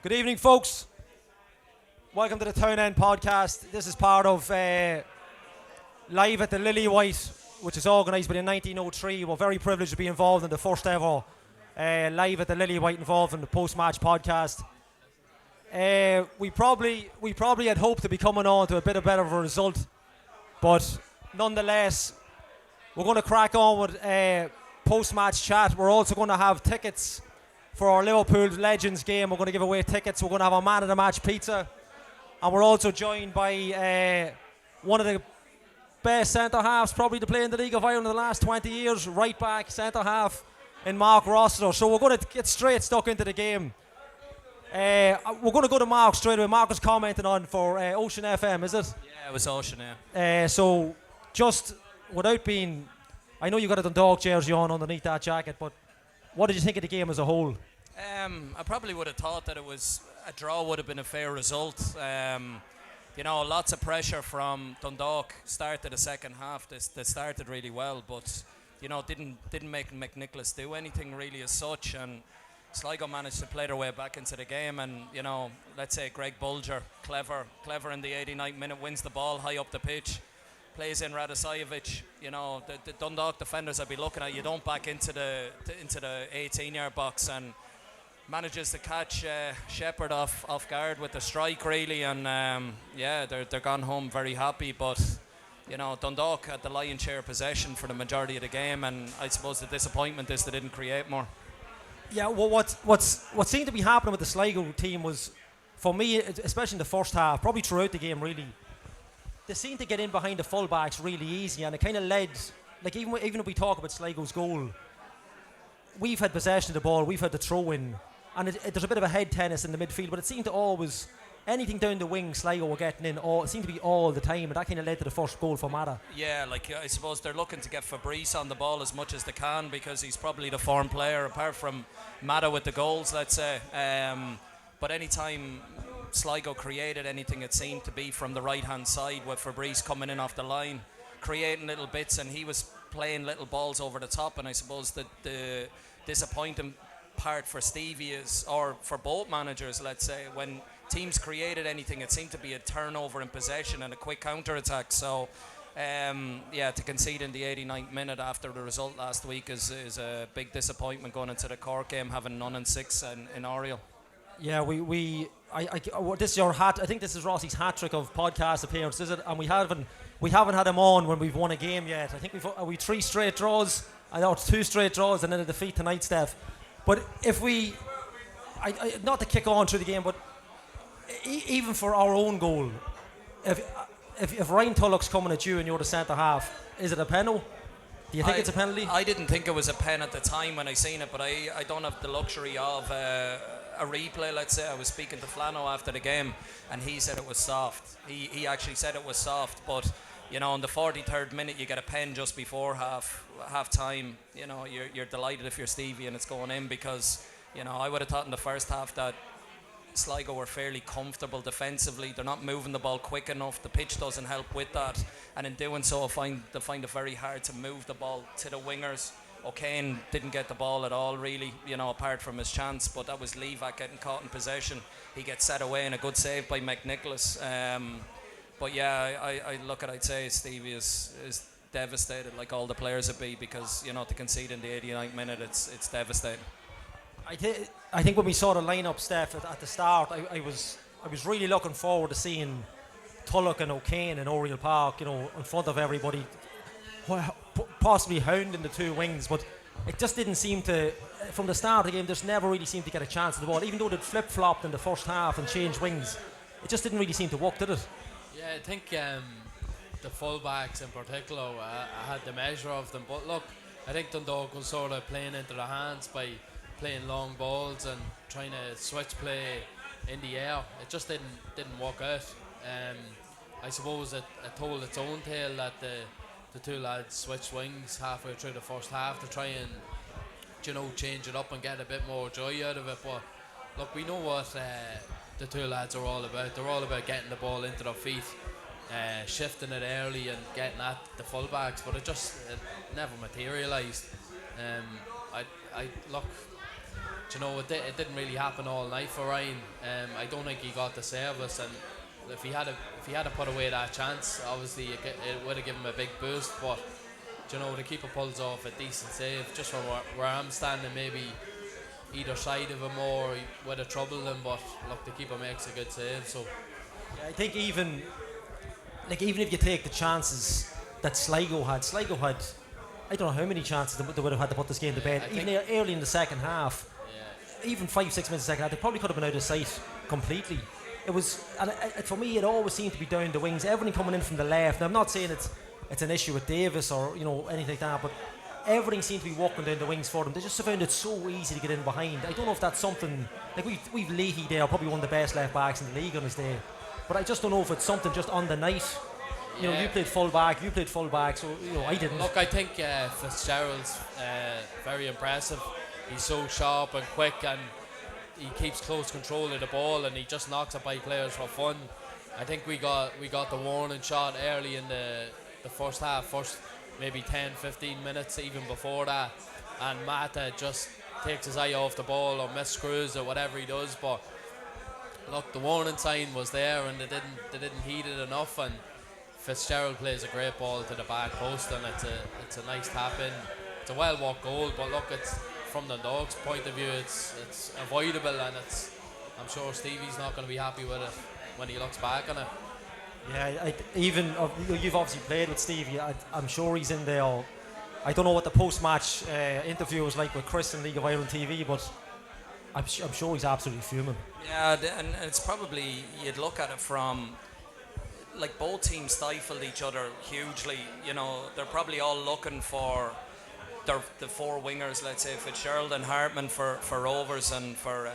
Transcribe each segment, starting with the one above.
Good evening, folks. Welcome to the Town End podcast. This is part of Live at the Lilywhite, which is organised by the 1903. We're very privileged to be involved in the first ever Live at the Lilywhite involved in the post-match podcast. We probably had hoped to be coming on to a bit of better of a result, but nonetheless, we're going to crack on with post-match chat. We're also going to have tickets for our Liverpool Legends game. We're going to give away tickets. We're going to have our man of the match pizza, and we're also joined by one of the best centre halves probably to play in the League of Ireland in the last 20 years, right back centre half in Mark Rossiter. So we're going to get straight stuck into the game. We're going to go to Mark straight away. Mark was commenting on for Ocean FM, is it? Yeah, it was Ocean, yeah. So just without being, I know you got a Dundalk jersey on underneath that jacket, but what did you think of the game as a whole? I probably would have thought that a draw would have been a fair result. Lots of pressure from Dundalk. Started the second half. They started really well, but didn't make McNicholas do anything really as such. And Sligo managed to play their way back into the game. And let's say Greg Bulger, clever in the 89th minute, wins the ball high up the pitch. Plays in Radasajevic. The Dundalk defenders I'd be looking at. You don't back into the 18-yard box, and manages to catch Shepherd off guard with the strike really, and they're gone home very happy. But Dundalk had the lion's share possession for the majority of the game, and I suppose the disappointment is they didn't create more. Yeah, well, what seemed to be happening with the Sligo team was, for me, especially in the first half, probably throughout the game really, they seemed to get in behind the fullbacks really easy, and it kind of led, like even if we talk about Sligo's goal, we've had possession of the ball, we've had the throw in, and there's a bit of a head tennis in the midfield, but it seemed to always, anything down the wing, Sligo were getting in, it seemed to be all the time, and that kind of led to the first goal for Mata. Yeah, I suppose they're looking to get Fabrice on the ball as much as they can, because he's probably the form player, apart from Mata with the goals, let's say. But anytime Sligo created anything, it seemed to be from the right-hand side, with Fabrice coming in off the line, creating little bits, and he was playing little balls over the top. And I suppose that the disappointing part for Stevie is, or for both managers, let's say, when teams created anything, it seemed to be a turnover in possession and a quick counter-attack. So to concede in the 89th minute after the result last week is a big disappointment going into the Cork game, having none and six in Oriel. Yeah, this is your hat. I think this is Rossi's hat trick of podcast appearances, is it? And we haven't had him on when we've won a game yet. I think we've 3 straight draws. I know it's 2 straight draws and then a defeat tonight, Steph. But if we, not to kick on through the game, but even for our own goal, if Ryan Tulloch's coming at you and you're the centre half, is it a penalty? Do you think it's a penalty? I didn't think it was a pen at the time when I seen it, but I don't have the luxury of a replay. Let's say I was speaking to Flano after the game, and he said it was soft. He actually said it was soft, but in the 43rd minute you get a pen just before half time. You're delighted if you're Stevie and it's going in, because I would have thought in the first half that Sligo were fairly comfortable defensively. They're not moving the ball quick enough. The pitch doesn't help with that, and in doing so, they find it very hard to move the ball to the wingers. O'Kane didn't get the ball at all, really, apart from his chance, but that was Levac getting caught in possession. He gets set away, and a good save by McNicholas. But yeah, I'd say Stevie is devastated, like all the players would be, because to concede in the 89th minute, it's devastating. I think when we saw the lineup, Steph, at the start, I was really looking forward to seeing Tulloch and O'Kane in Oriel Park, in front of everybody, possibly hounding the 2 wings, but it just didn't seem to, from the start of the game, just never really seemed to get a chance at the ball, even though they'd flip-flopped in the first half and changed wings. It just didn't really seem to work, did it? Yeah, I think the full-backs in particular, I had the measure of them, but look, I think Dundalk was sort of playing into their hands by playing long balls and trying to switch play in the air. It just didn't work out. I suppose it told its own tale that the 2 lads switched wings halfway through the first half to try and change it up and get a bit more joy out of it. But look, we know what the 2 lads are all about. They're all about getting the ball into their feet, shifting it early and getting at the fullbacks, but it never materialised. I look, it didn't really happen all night for Ryan. I don't think he got the service, and if he had to put away that chance, obviously it would have given him a big boost. But the keeper pulls off a decent save just from where I'm standing, maybe either side of him or he would have troubled him. But look, the keeper makes a good save. So Yeah, I think even if you take the chances that Sligo had, I don't know how many chances they would have had to put this game to bed. Even early in the second half, even 5-6 minutes in the second half, they probably could have been out of sight completely. It was, and for me, it always seemed to be down the wings. Everything coming in from the left. Now, I'm not saying it's an issue with Davis or anything like that, but everything seemed to be walking down the wings for them. They just found it so easy to get in behind. I don't know if that's something like we've Leahy there, probably one of the best left backs in the league on his day, but I just don't know if it's something just on the night. You played full back, so I didn't. Look, I think Fitzgerald's very impressive. He's so sharp and quick, and he keeps close control of the ball, and he just knocks it by players for fun. I think we got the warning shot early in the first half, first maybe 10-15 minutes even before that, and Mata just takes his eye off the ball or misscrews or whatever he does. But look, the warning sign was there, and they didn't heed it enough. And Fitzgerald plays a great ball to the back post, and it's a nice tap in. It's a well walked goal, but look, it's from the Dundalk's point of view, it's avoidable, and I'm sure Stevie's not going to be happy with it when he looks back on it. Yeah, you've obviously played with Stevie. I'm sure he's in there. I don't know what the post-match interview was like with Chris in League of Ireland TV, but I'm sure he's absolutely fuming. Yeah, and it's probably, you'd look at it from, like, both teams stifled each other hugely. They're probably all looking for the four wingers, let's say Fitzgerald and Hartman for Rovers, and for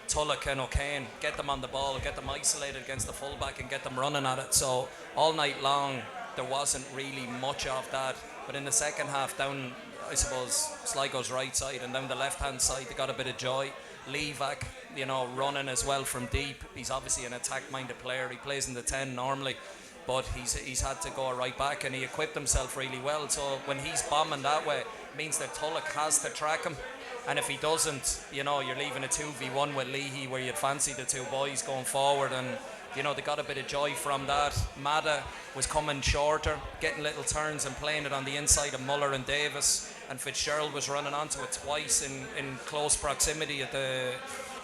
Tulloch and O'Kane. Get them on the ball, get them isolated against the fullback, and get them running at it. So all night long there wasn't really much of that. But in the second half, down, I suppose, Sligo's right side and down the left hand side, they got a bit of joy. Levac, running as well from deep. He's obviously an attack-minded player. He plays in the 10 normally, but he's had to go right back, and he equipped himself really well. So when he's bombing that way, it means that Tulloch has to track him. And if he doesn't, you're leaving a 2v1 with Leahy, where you'd fancy the two boys going forward, and they got a bit of joy from that. Mada was coming shorter, getting little turns and playing it on the inside of Muller and Davis, and Fitzgerald was running onto it twice in close proximity at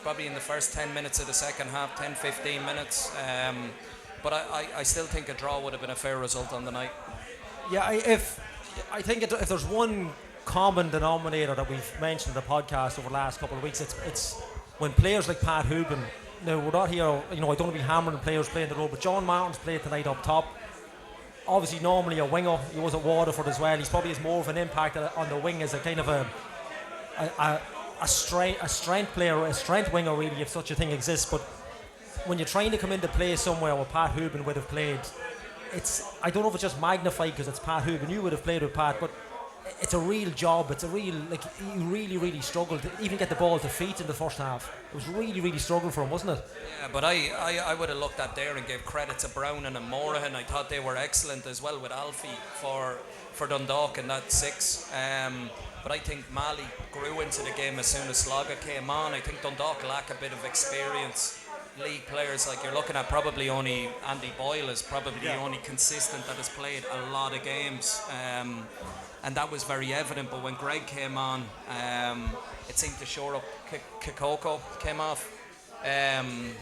probably in the first 10 minutes of the second half, 10-15 minutes. But I still think a draw would have been a fair result on the night. Yeah, I think if there's one common denominator that we've mentioned in the podcast over the last couple of weeks, it's when players like Pat Hooban. Now, we're not here, I don't want to be hammering players playing the role, but John Martin's played tonight up top. Obviously, normally a winger. He was at Waterford as well. He probably has more of an impact on the wing as a kind of a strength player, a strength winger, really, if such a thing exists. But when you're trying to come into play somewhere where Pat Hooban would have played, I don't know if it's just magnified because it's Pat Hooban. You would have played with Pat, but it's a real job. It's a real, he really, really struggled to even get the ball to feet in the first half. It was really, really struggled for him, wasn't it? Yeah, but I would have looked at there and gave credit to Browning and Morahan. I thought they were excellent as well with Alfie for Dundalk in that 6. But I think Mali grew into the game as soon as Sligo came on. I think Dundalk lack a bit of experience. League players, like you're looking at, probably only Andy Boyle is probably the only consistent that has played a lot of games, and that was very evident. But when Greg came on, it seemed to shore up. Kikoko came off, and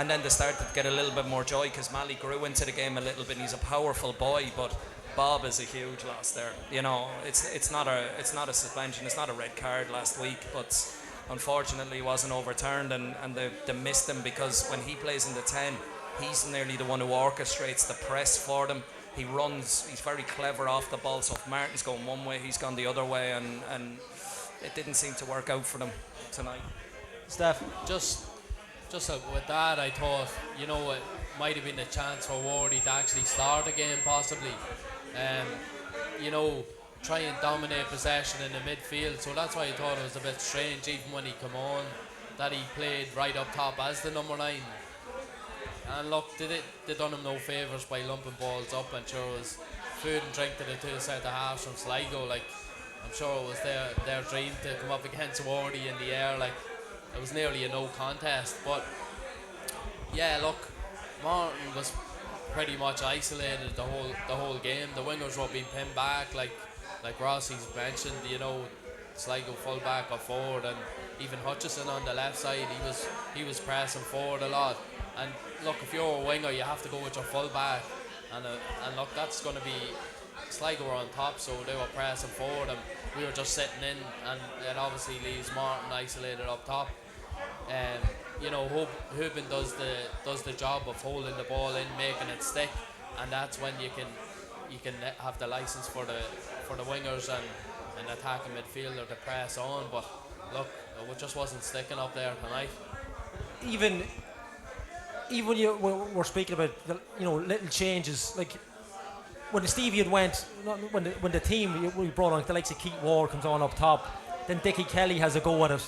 then they started to get a little bit more joy because Mali grew into the game a little bit. And he's a powerful boy, but Bob is a huge loss there. It's not a suspension, it's not a red card last week, but unfortunately, it wasn't overturned, and they missed him because when he plays in the 10, he's nearly the one who orchestrates the press for them. He runs, he's very clever off the ball, so if Martin's going one way, he's gone the other way, and it didn't seem to work out for them tonight. Steph? Just with that, I thought, it might have been a chance for Wardy to actually start again, possibly. Try and dominate possession in the midfield, so that's why I thought it was a bit strange, even when he come on, that he played right up top as the number 9. And look, they done him no favours by lumping balls up, and sure it was food and drink to the two centre halves from Sligo. Like, I'm sure it was their dream to come up against Wardy in the air. Like, it was nearly a no contest. But yeah, look, Martin was pretty much isolated the whole game. The wingers were being pinned back, like Rossi's mentioned. Sligo full back or forward, and even Hutchison on the left side, he was pressing forward a lot. And look, if you're a winger, you have to go with your full back, and look, that's going to be Sligo were on top, so they were pressing forward, and we were just sitting in, and it obviously leaves Martin isolated up top. Hoopin does the job of holding the ball in, making it stick, and that's when you can have the license for the wingers and attacking midfielder to press on. But look, it just wasn't sticking up there tonight. Even we're speaking about little changes, like when Stevie had went, when the team we brought on the likes of Keith Ward comes on up top, then Dickie Kelly has a go at it.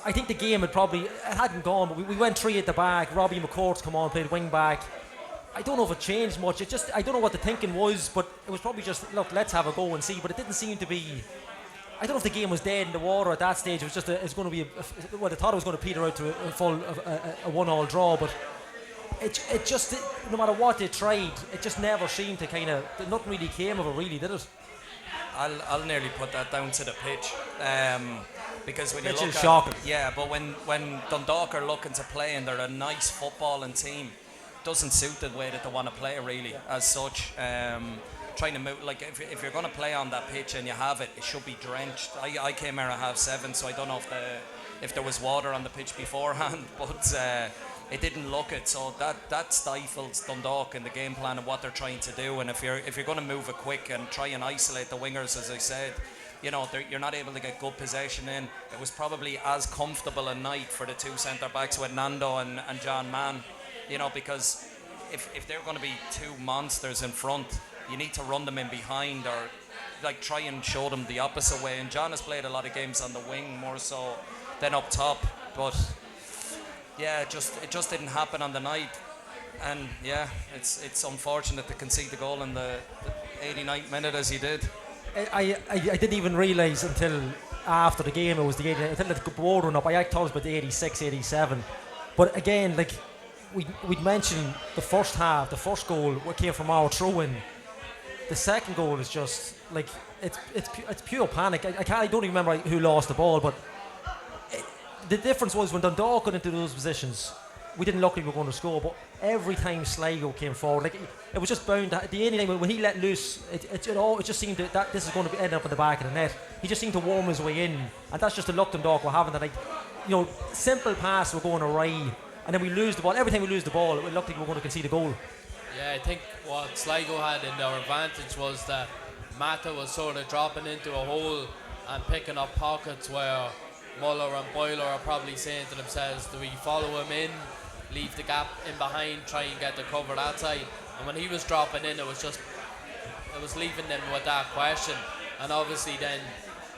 I think the game hadn't gone, but we went three at the back. Robbie McCourt's come on, played wing back. I don't know if it changed much. I don't know what the thinking was, but it was probably just, look, let's have a go and see. But it didn't seem to be. I don't know if the game was dead in the water at that stage. It was just it's going to be they thought it was going to peter out to a 1-1 draw, but it just, no matter what they tried, it just never seemed to nothing really came of it, really, did it? I'll nearly put that down to the pitch. Because when you look is shocking. Yeah, but when Dundalk are looking to play and they're a nice footballing team, doesn't suit the way that they want to play really, as such. Trying to move, like if you're going to play on that pitch and you have it should be drenched. I came here at 7:30, so I don't know if there was water on the pitch beforehand, but it didn't look it. So that stifles Dundalk in the game plan of what they're trying to do. And if you're going to move it quick and try and isolate the wingers, as I said, you're not able to get good possession in. It was probably as comfortable a night for the two centre backs with Nando and John Mann, because if they're going to be two monsters in front, you need to run them in behind or like try and show them the opposite way. And John has played a lot of games on the wing more so than up top, but yeah, it just didn't happen on the night. And yeah, it's unfortunate to concede the goal in the 89th minute as he did. I didn't even realise until after the game it was the 89th, until the board run up. I thought it was about the 86, 87. But again, like we'd mentioned the first half, the first goal came from our throw-in. The second goal is just like it's pure panic. I don't even remember who lost the ball, but the difference was when Dundalk got into those positions, we didn't look like we were going to score. But every time Sligo came forward, like it was just bound. The only time when he let loose, it just seemed that this is going to end up in the back of the net. He just seemed to worm his way in, and that's just the luck Dundalk were having. That simple pass were going awry, and then we lose the ball. Every time we lose the ball, it looked like we were going to concede a goal. Yeah, I think what Sligo had in their advantage was that Mata was sort of dropping into a hole and picking up pockets where Muller and Boyler are probably saying to themselves, do we follow him in, leave the gap in behind, try and get the cover that side? And when he was dropping in, it was leaving them with that question. And obviously then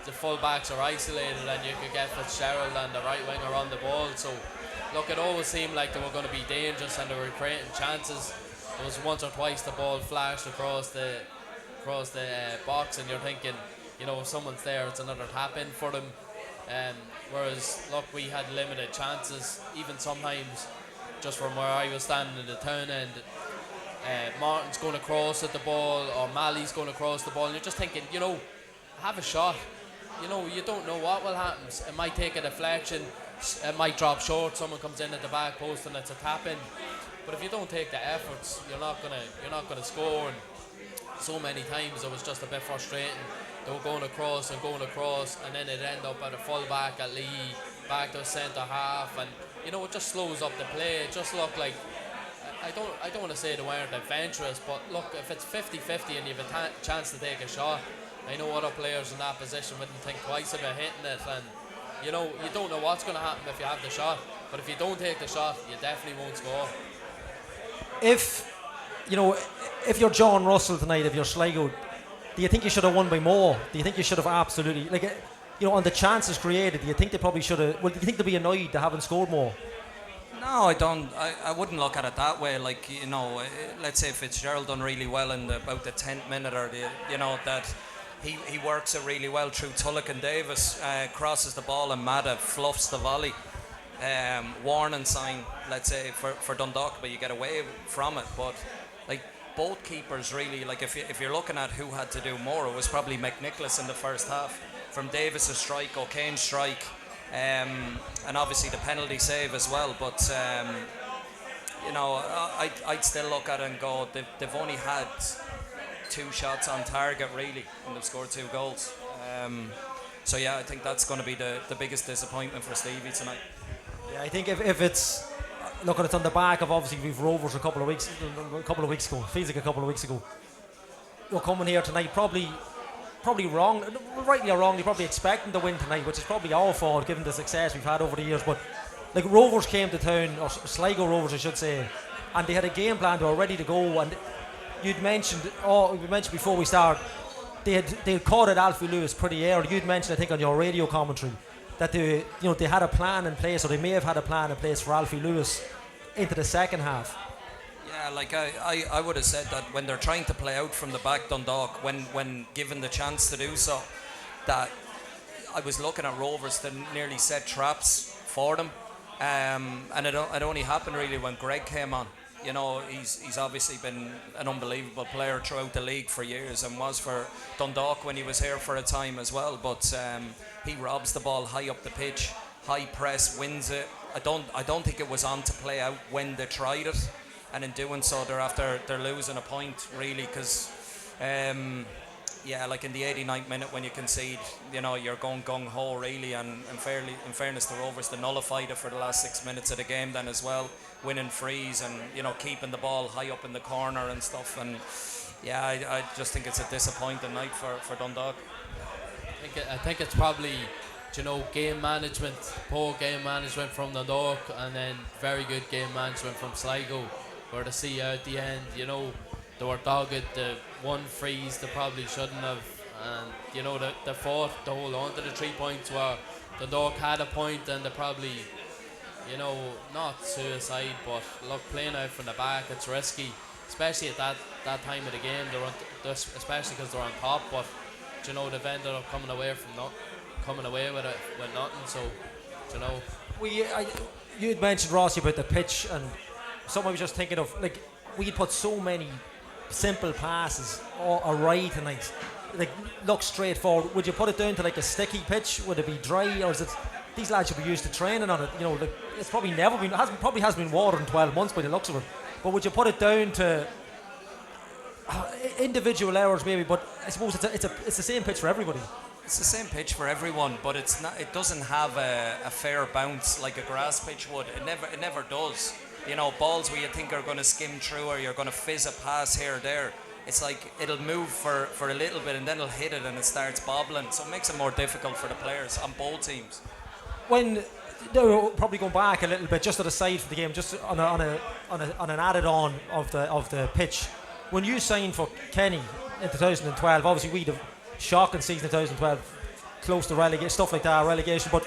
the full backs are isolated and you could get Fitzgerald and the right winger on the ball. So look, it always seemed like they were going to be dangerous and they were creating chances. There was once or twice the ball flashed across the box, and you're thinking, if someone's there, it's another tap in for them. Whereas, look, we had limited chances, even sometimes just from where I was standing in the town end. Martin's going to cross at the ball, or Malley's going to cross the ball, and you're just thinking, have a shot. You don't know what will happen. It might take a deflection, it might drop short, someone comes in at the back post and it's a tap in. But if you don't take the efforts, you're not gonna score. And so many times it was just a bit frustrating. They were going across, and then it ended up at a full back at Lee, back to a centre half, and it just slows up the play. It just looked like I don't want to say they weren't adventurous, but look, if it's 50-50 and you have a chance to take a shot, I know other players in that position wouldn't think twice about hitting it, and you don't know what's going to happen if you have the shot. But if you don't take the shot, you definitely won't score. If you're John Russell tonight, if you're Sligo, do you think you should have won by more? Do you think you should have absolutely, on the chances created, do you think they probably should have, do you think they'll be annoyed they haven't scored more? No, I don't. I wouldn't look at it that way. Let's say Fitzgerald done really well in about the 10th minute, or that he works it really well through Tulloch and Davis, crosses the ball and Mada fluffs the volley. warning sign, let's say, for Dundalk, but you get away from it. But like both keepers really, like if you're looking at who had to do more, it was probably McNicholas in the first half. From Davis's strike, O'Kane's strike, and obviously the penalty save as well. But I'd still look at it and go, they've only had 2 shots on target really, and they've scored 2 goals. So yeah, I think that's going to be the biggest disappointment for Stevie tonight. Yeah, I think if it's looking, it's on the back of obviously we've Rovers a couple of weeks ago. Feels like a couple of weeks ago. We're coming here tonight, probably wrong, rightly or wrongly, probably expecting to win tonight, which is probably our fault given the success we've had over the years. But like Rovers came to town, or Sligo Rovers, I should say, and they had a game plan. They were ready to go. And we mentioned before we start, they had caught at Alfie Lewis pretty early. You'd mentioned, I think, on your radio commentary that they had a plan in place, or they may have had a plan in place for Alfie Lewis into the second half. Yeah, like I would have said that when they're trying to play out from the back, Dundalk, when given the chance to do so, that I was looking at Rovers to nearly set traps for them, and it only happened really when Greg came on. You know, he's obviously been an unbelievable player throughout the league for years, and was for Dundalk when he was here for a time as well. But he robs the ball high up the pitch, high press, wins it. I don't think it was on to play out when they tried it, and in doing so, they're losing a point really, because like in the 89th minute when you concede, you're going gung ho really, and in fairness to Rovers, they nullified it for the last 6 minutes of the game then as well, winning frees and keeping the ball high up in the corner and stuff. And yeah, I just think it's a disappointing night for Dundalk. I think it's probably game management, poor game management from Dundalk, and then very good game management from Sligo, where to see out the end, they were dogged, the one freeze they probably shouldn't have, and they fought to hold on to the 3 points where Dundalk had a point, and they probably not suicide, but look, playing out from the back, it's risky, especially at that time of the game. Especially because they're on top, but they've ended up coming away with it with nothing. So you'd mentioned, Rossi, about the pitch, and something I was just thinking of, like, we put so many simple passes awry tonight, like, look straightforward. Would you put it down to like a sticky pitch? Would it be dry, or is it these lads should be used to training on it? Like, it's probably hasn't been watered in 12 months by the looks of it. But would you put it down to individual errors maybe? But I suppose it's the same pitch for everybody. It's the same pitch for everyone, but it's not. It doesn't have a fair bounce like a grass pitch would. It never does. Balls where you think are going to skim through, or you're going to fizz a pass here or there. It's like it'll move for a little bit, and then it'll hit it, and it starts bobbling. So it makes it more difficult for the players on both teams. When they're probably going back a little bit, just to the side of the game, just on an added on of the pitch. When you signed for Kenny in 2012, obviously we had a shocking season in 2012, close to relegation, stuff like that, relegation. But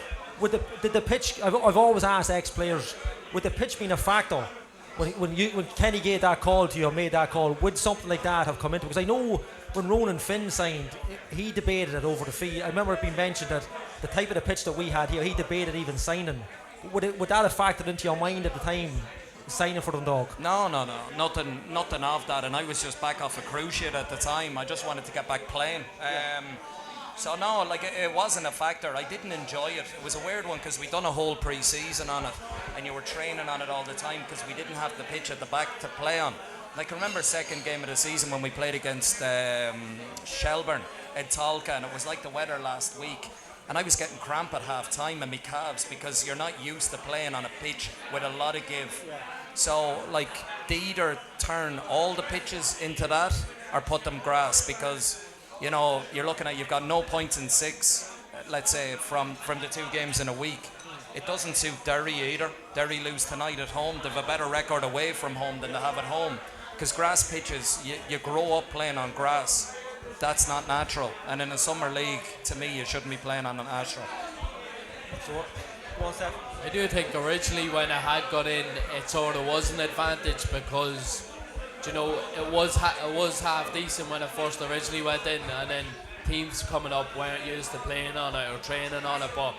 did the pitch? I've always asked ex-players, would the pitch being a factor when Kenny gave that call to you, or made that call? Would something like that have come into it? Because I know when Ronan Finn signed, he debated it over the fee. I remember it being mentioned that the type of the pitch that we had here, he debated even signing. Would that have factored into your mind at the time, signing for Dundalk? No, nothing of that. And I was just back off a cruise ship at the time. I just wanted to get back playing. So no, like, it wasn't a factor. I didn't enjoy it. It was a weird one because we'd done a whole pre-season on it, and you were training on it all the time because we didn't have the pitch at the back to play on. Like, I remember second game of the season when we played against Shelburne in Talca, and it was like the weather last week, and I was getting cramp at half time in my calves because you're not used to playing on a pitch with a lot of give. So, like, they either turn all the pitches into that or put them grass, because you're looking at, you've got no points in 6, let's say, from the 2 games in a week. It doesn't suit Derry either. Derry lose tonight at home. They've a better record away from home than they have at home, because grass pitches, you grow up playing on grass. That's not natural, and in a summer league, to me, you shouldn't be playing on an natural. So what's that? I do think originally when I had got in, it sort of was an advantage, because it was half decent when I first originally went in, and then teams coming up weren't used to playing on it or training on it. But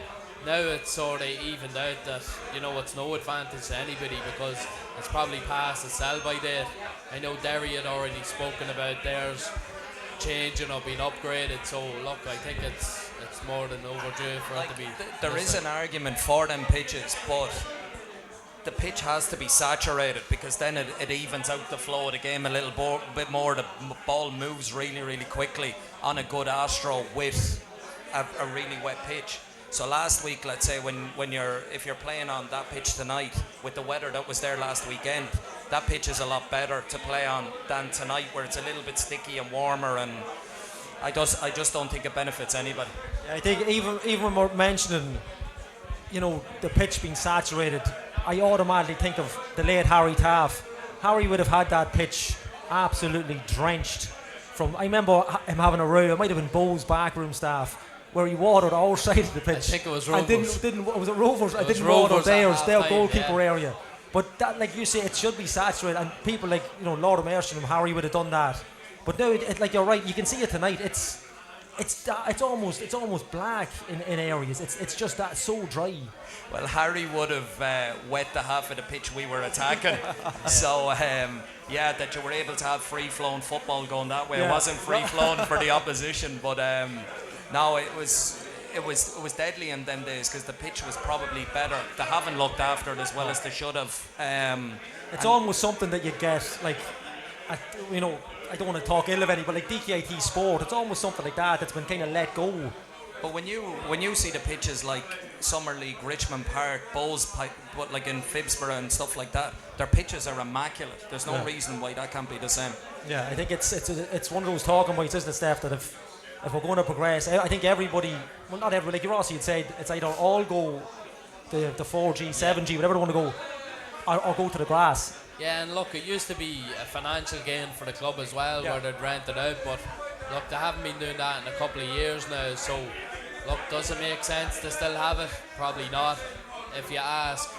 now it's sort of evened out that, you know, it's no advantage to anybody because it's probably past the sell-by date. I know Derry had already spoken about theirs changing or being upgraded, so look, I think it's more than overdue for it to be. There is an argument for them pitches, but the pitch has to be saturated because then it evens out the flow of the game a little bit more. The ball moves really, really quickly on a good Astro with a really wet pitch. So last week, let's say if you're playing on that pitch tonight with the weather that was there last weekend, that pitch is a lot better to play on than tonight where it's a little bit sticky and warmer, and I just don't think it benefits anybody. Yeah, I think even when we're mentioning, you know, the pitch being saturated, I automatically think of the late Harry Taff. Harry would have had that pitch absolutely drenched. I remember him having a row, it might have been Bowes backroom staff, where he watered our side of the pitch. I think it was Rovers. Was it Rovers? I didn't Rovers water theirs, their goalkeeper yeah. area. But that, like you say, it should be saturated, and people like, you know, Lord of Mercy and Harry would have done that. But now, like you're right, you can see it tonight. It's almost black in areas. It's just that so dry. Well, Harry would have wet the half of the pitch we were attacking. So, that you were able to have free-flowing football going that way. Yeah. It wasn't free-flowing for the opposition, but no, it was deadly in them days because the pitch was probably better. They haven't looked after it as well as they should have. It's almost something that you get, like, you know, I don't want to talk ill of any, but like DKT Sport, it's almost something like that's been kind of let go. But when you see the pitches like Summer League, Richmond Park, Bowes, but like in Phibsborough and stuff like that, their pitches are immaculate. There's no reason why that can't be the same. Yeah, I think it's one of those talking points, isn't it, Steph, that if we're going to progress, I think everybody, well, not everybody, like Rossi had said, it's either all go the 4G, 7G, whatever they want to go, or go to the grass. Yeah, and look, it used to be a financial gain for the club as well, where they'd rent it out, but look, they haven't been doing that in a couple of years now, so look, does it make sense to still have it? Probably not. If you ask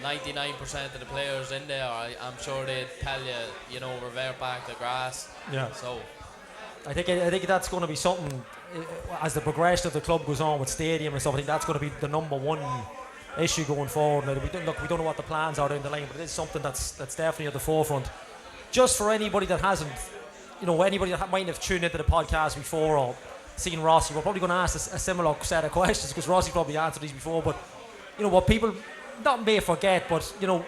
99% of the players in there, I'm sure they'd tell you, you know, revert back to grass. Yeah. So I think that's going to be something as the progression of the club goes on with stadium and stuff. I think that's going to be the number one issue going forward. Now, we don't know what the plans are down the line, but it is something that's definitely at the forefront. Just for anybody that hasn't, you know, anybody that might have tuned into the podcast before or seen Rossi, we're probably going to ask a similar set of questions because Rossi probably answered these before. But you know what people not may forget, but you know,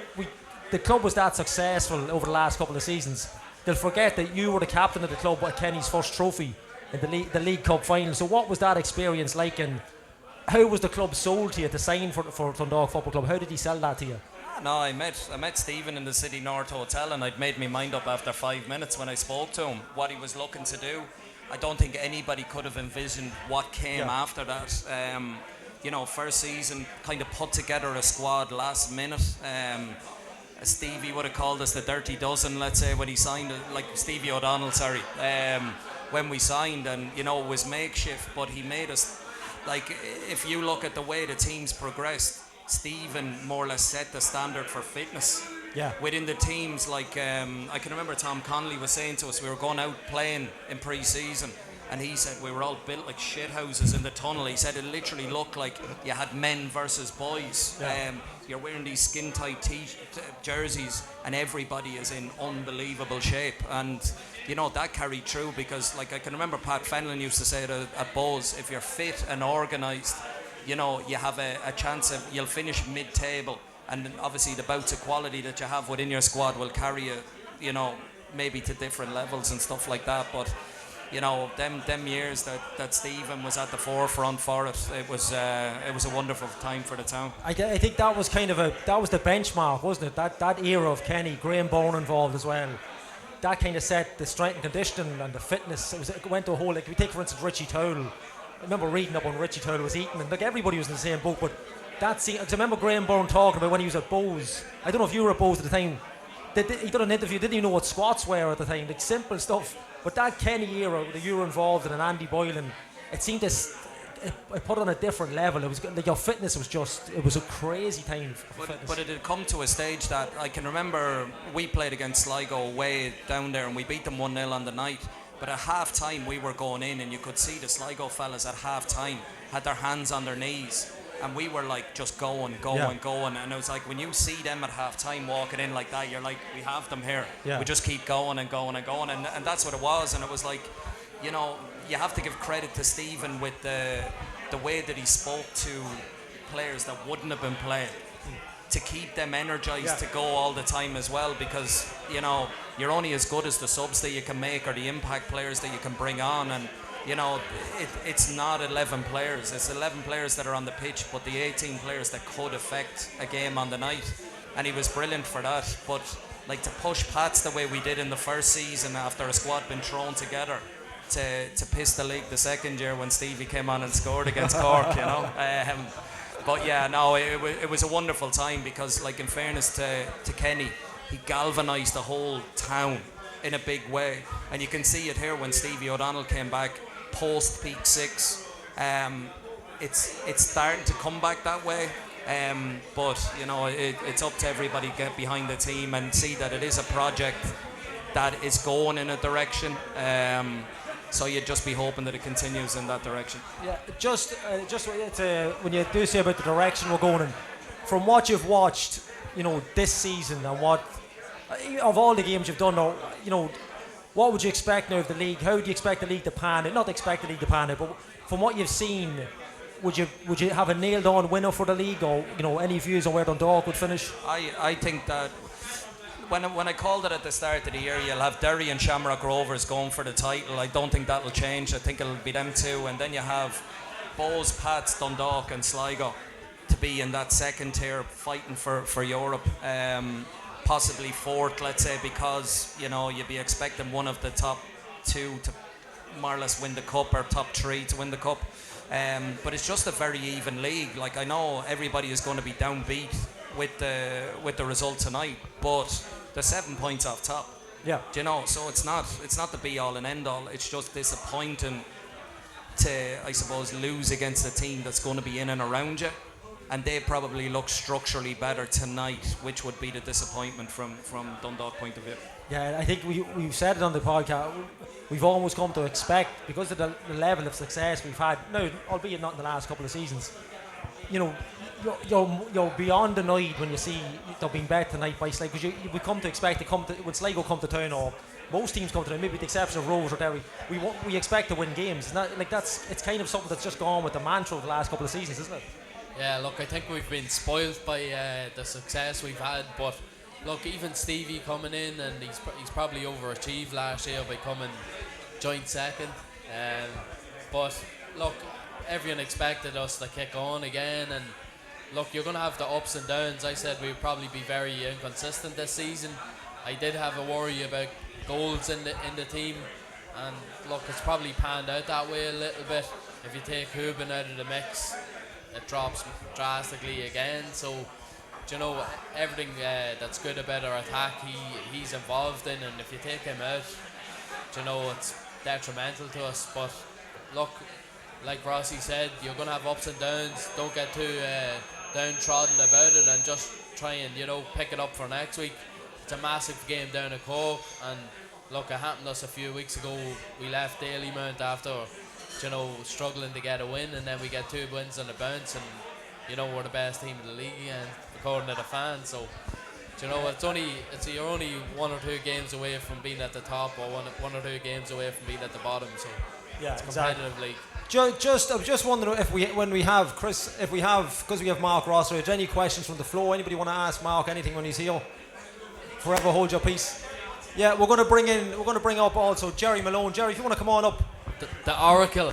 the club was that successful over the last couple of seasons. They'll forget that you were the captain of the club at Kenny's first trophy in the League Cup final. So what was that experience like, and how was the club sold to you to sign for Dundalk Football Club? How did he sell that to you? No, I met Stephen in the City North Hotel, and I'd made my mind up after 5 minutes when I spoke to him what he was looking to do. I don't think anybody could have envisioned what came after that. You know, first season, kind of put together a squad last minute. Stevie would have called us the Dirty Dozen, let's say, when he signed, like Stevie O'Donnell, sorry, when we signed, and you know, it was makeshift, but he made us, like, if you look at the way the teams progressed, Stephen more or less set the standard for fitness. Yeah. Within the teams, like I can remember Tom Connolly was saying to us, we were going out playing in pre-season, and he said we were all built like shithouses in the tunnel. He said it literally looked like you had men versus boys. Yeah. You're wearing these skin-tight jerseys, and everybody is in unbelievable shape. And you know, that carried through because, like, I can remember Pat Fenlon used to say it at Bowes, if you're fit and organised, you know, you have a chance of, you'll finish mid-table. And obviously the bouts of quality that you have within your squad will carry you, you know, maybe to different levels and stuff like that. But you know, them years that Stephen was at the forefront for it, it was a wonderful time for the town. I think that was kind of that was the benchmark, wasn't it? That era of Kenny, Graham Bourne involved as well. That kind of set the strength and conditioning and the fitness. It went to a whole, like, we take for instance Richie Towle. I remember reading up on Richie Towle was eating, and like everybody was in the same boat, but that scene, because I remember Graham Bourne talking about when he was at Bowes. I don't know if you were at Bowes at the time. He done an interview, didn't even know what squats were at the time, like simple stuff. But that Kenny era that you were involved in, and Andy Boylan, it seemed to it put on a different level. It was like your fitness was just, it was a crazy time for fitness. But it had come to a stage that I can remember we played against Sligo way down there, and we beat them 1-0 on the night. But at half time we were going in, and you could see the Sligo fellas at half time had their hands on their knees. and we were like just going, and it was like when you see them at half time walking in like that, you're like, we have them here. Yeah. We just keep going and going and going, and that's what it was. And it was like, you know, you have to give credit to Stephen with the way that he spoke to players that wouldn't have been playing, to keep them energized to go all the time as well, because, you know, you're only as good as the subs that you can make or the impact players that you can bring on. And, you know, it's not 11 players, it's 11 players that are on the pitch, but the 18 players that could affect a game on the night. And he was brilliant for that. But like, to push Pats the way we did in the first season after a squad been thrown together, to piss the league the second year when Stevie came on and scored against Cork, you know. But yeah, no, it was a wonderful time, because, like, in fairness to Kenny, he galvanised the whole town in a big way. And you can see it here when Stevie O'Donnell came back post Peak 6. It's starting to come back that way. But, you know, it's up to everybody to get behind the team and see that it is a project that is going in a direction. So you'd just be hoping that it continues in that direction. Yeah, just when you do say about the direction we're going in, from what you've watched, you know, this season, and what of all the games you've done, now, you know, what would you expect now of the league? How do you expect the league to pan out? Not expect the league to pan out, but from what you've seen, would you have a nailed on winner for the league, or, you know, any views on where Dundalk would finish? I think that when I called it at the start of the year, you'll have Derry and Shamrock Rovers going for the title. I don't think that'll change. I think it'll be them two, and then you have Bows, Pats, Dundalk and Sligo to be in that second tier fighting for Europe. Possibly fourth, let's say, because, you know, you'd be expecting one of the top two to more or less win the cup, or top three to win the cup. But it's just a very even league. Like, I know everybody is going to be downbeat with the result tonight, but they're 7 points off top. Yeah. Do you know? So it's not the be all and end all. It's just disappointing to, I suppose, lose against a team that's going to be in and around you, and they probably look structurally better tonight, which would be the disappointment from Dundalk point of view. Yeah, I think we've said it on the podcast. We've almost come to expect, because of the level of success we've had now, albeit not in the last couple of seasons. You know, you're beyond annoyed when you see they're being bet tonight by Sligo, because we come to expect when Sligo come to town, or most teams come to town, maybe with the exception of Rovers or Derry, we expect to win games. It's kind of something that's just gone with the mantra of the last couple of seasons, isn't it? Yeah, look, I think we've been spoiled by the success we've had, but look, even Stevie coming in, and he's probably overachieved last year by coming joint second. But look, everyone expected us to kick on again, and look, you're going to have the ups and downs. I said we'd probably be very inconsistent this season. I did have a worry about goals in the team, and look, it's probably panned out that way a little bit. If you take Hubin out of the mix, it drops drastically again. So, you know, everything that's good about our attack, he's involved in, and if you take him out, you know, it's detrimental to us. But look, like Rossi said, you're going to have ups and downs. Don't get too downtrodden about it, and just try and, you know, pick it up for next week. It's a massive game down at Cork, and look, it happened to us a few weeks ago. We left Dalymount after, you know, struggling to get a win, and then we get 2 wins on the bounce, and, you know, we're the best team in the league again, according to the fans. So, you know, you're only 1 or 2 games away from being at the top, or one or 2 games away from being at the bottom. So yeah, it's a competitive league. I was just wondering if we have because we have Mark Rossiter, is there any questions from the floor? Anybody want to ask Mark anything when he's here? Forever hold your peace. Yeah, we're going to bring up also Gerry Malone. Gerry, if you want to come on up. The Oracle.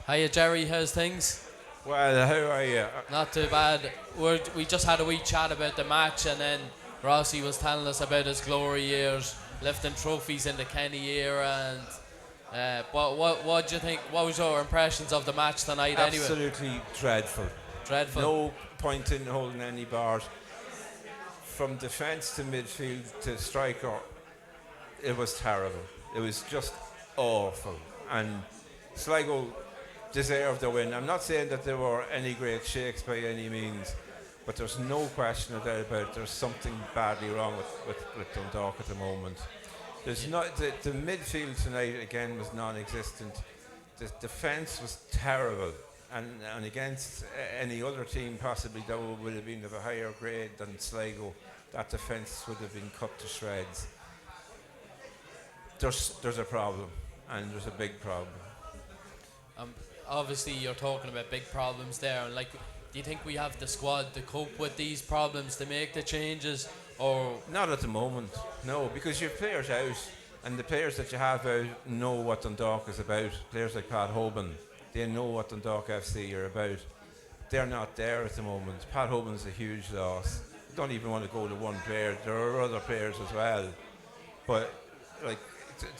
Hiya, Gerry, how's things? Well, how are you? Not too bad. We just had a wee chat about the match, and then Rossi was telling us about his glory years, lifting trophies in the Kenny era, and what do you think? What was your impressions of the match tonight? Absolutely dreadful. Dreadful. No point in holding any bars. From defence to midfield to striker, it was terrible. It was just awful. And Sligo deserved the win. I'm not saying that there were any great shakes by any means, but there's no question about it. There's something badly wrong with Dundalk at the moment. There's not the midfield tonight again was non-existent. The defence was terrible, and against any other team possibly that would have been of a higher grade than Sligo, that defence would have been cut to shreds. There's a problem, and there's a big problem. Obviously, you're talking about big problems there, and like, do you think we have the squad to cope with these problems, to make the changes, or not at the moment? No, because your players out, and the players that you have out know what Dundalk is about. Players like Pat Hoban, they know what Dundalk FC are about. They're not there at the moment. Pat Hoban's a huge loss. I don't even want to go to one player. There are other players as well, but like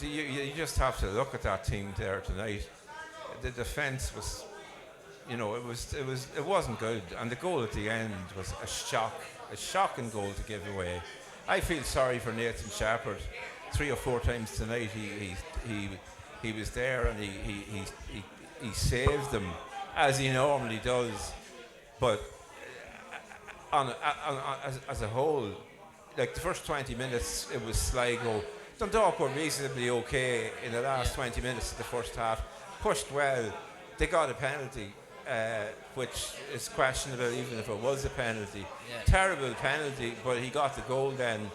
you just have to look at that team there tonight. The defence was, it wasn't good, and the goal at the end was a shocking goal to give away. I feel sorry for Nathan Shepherd. 3 or 4 times tonight he was there, and he saved them as he normally does. But as a whole, like the first 20 minutes, it was Sligo. Dundalk were reasonably okay in the last 20 minutes of the first half. Pushed well. They got a penalty, which is questionable even if it was a penalty. Terrible penalty, but he got the goal then.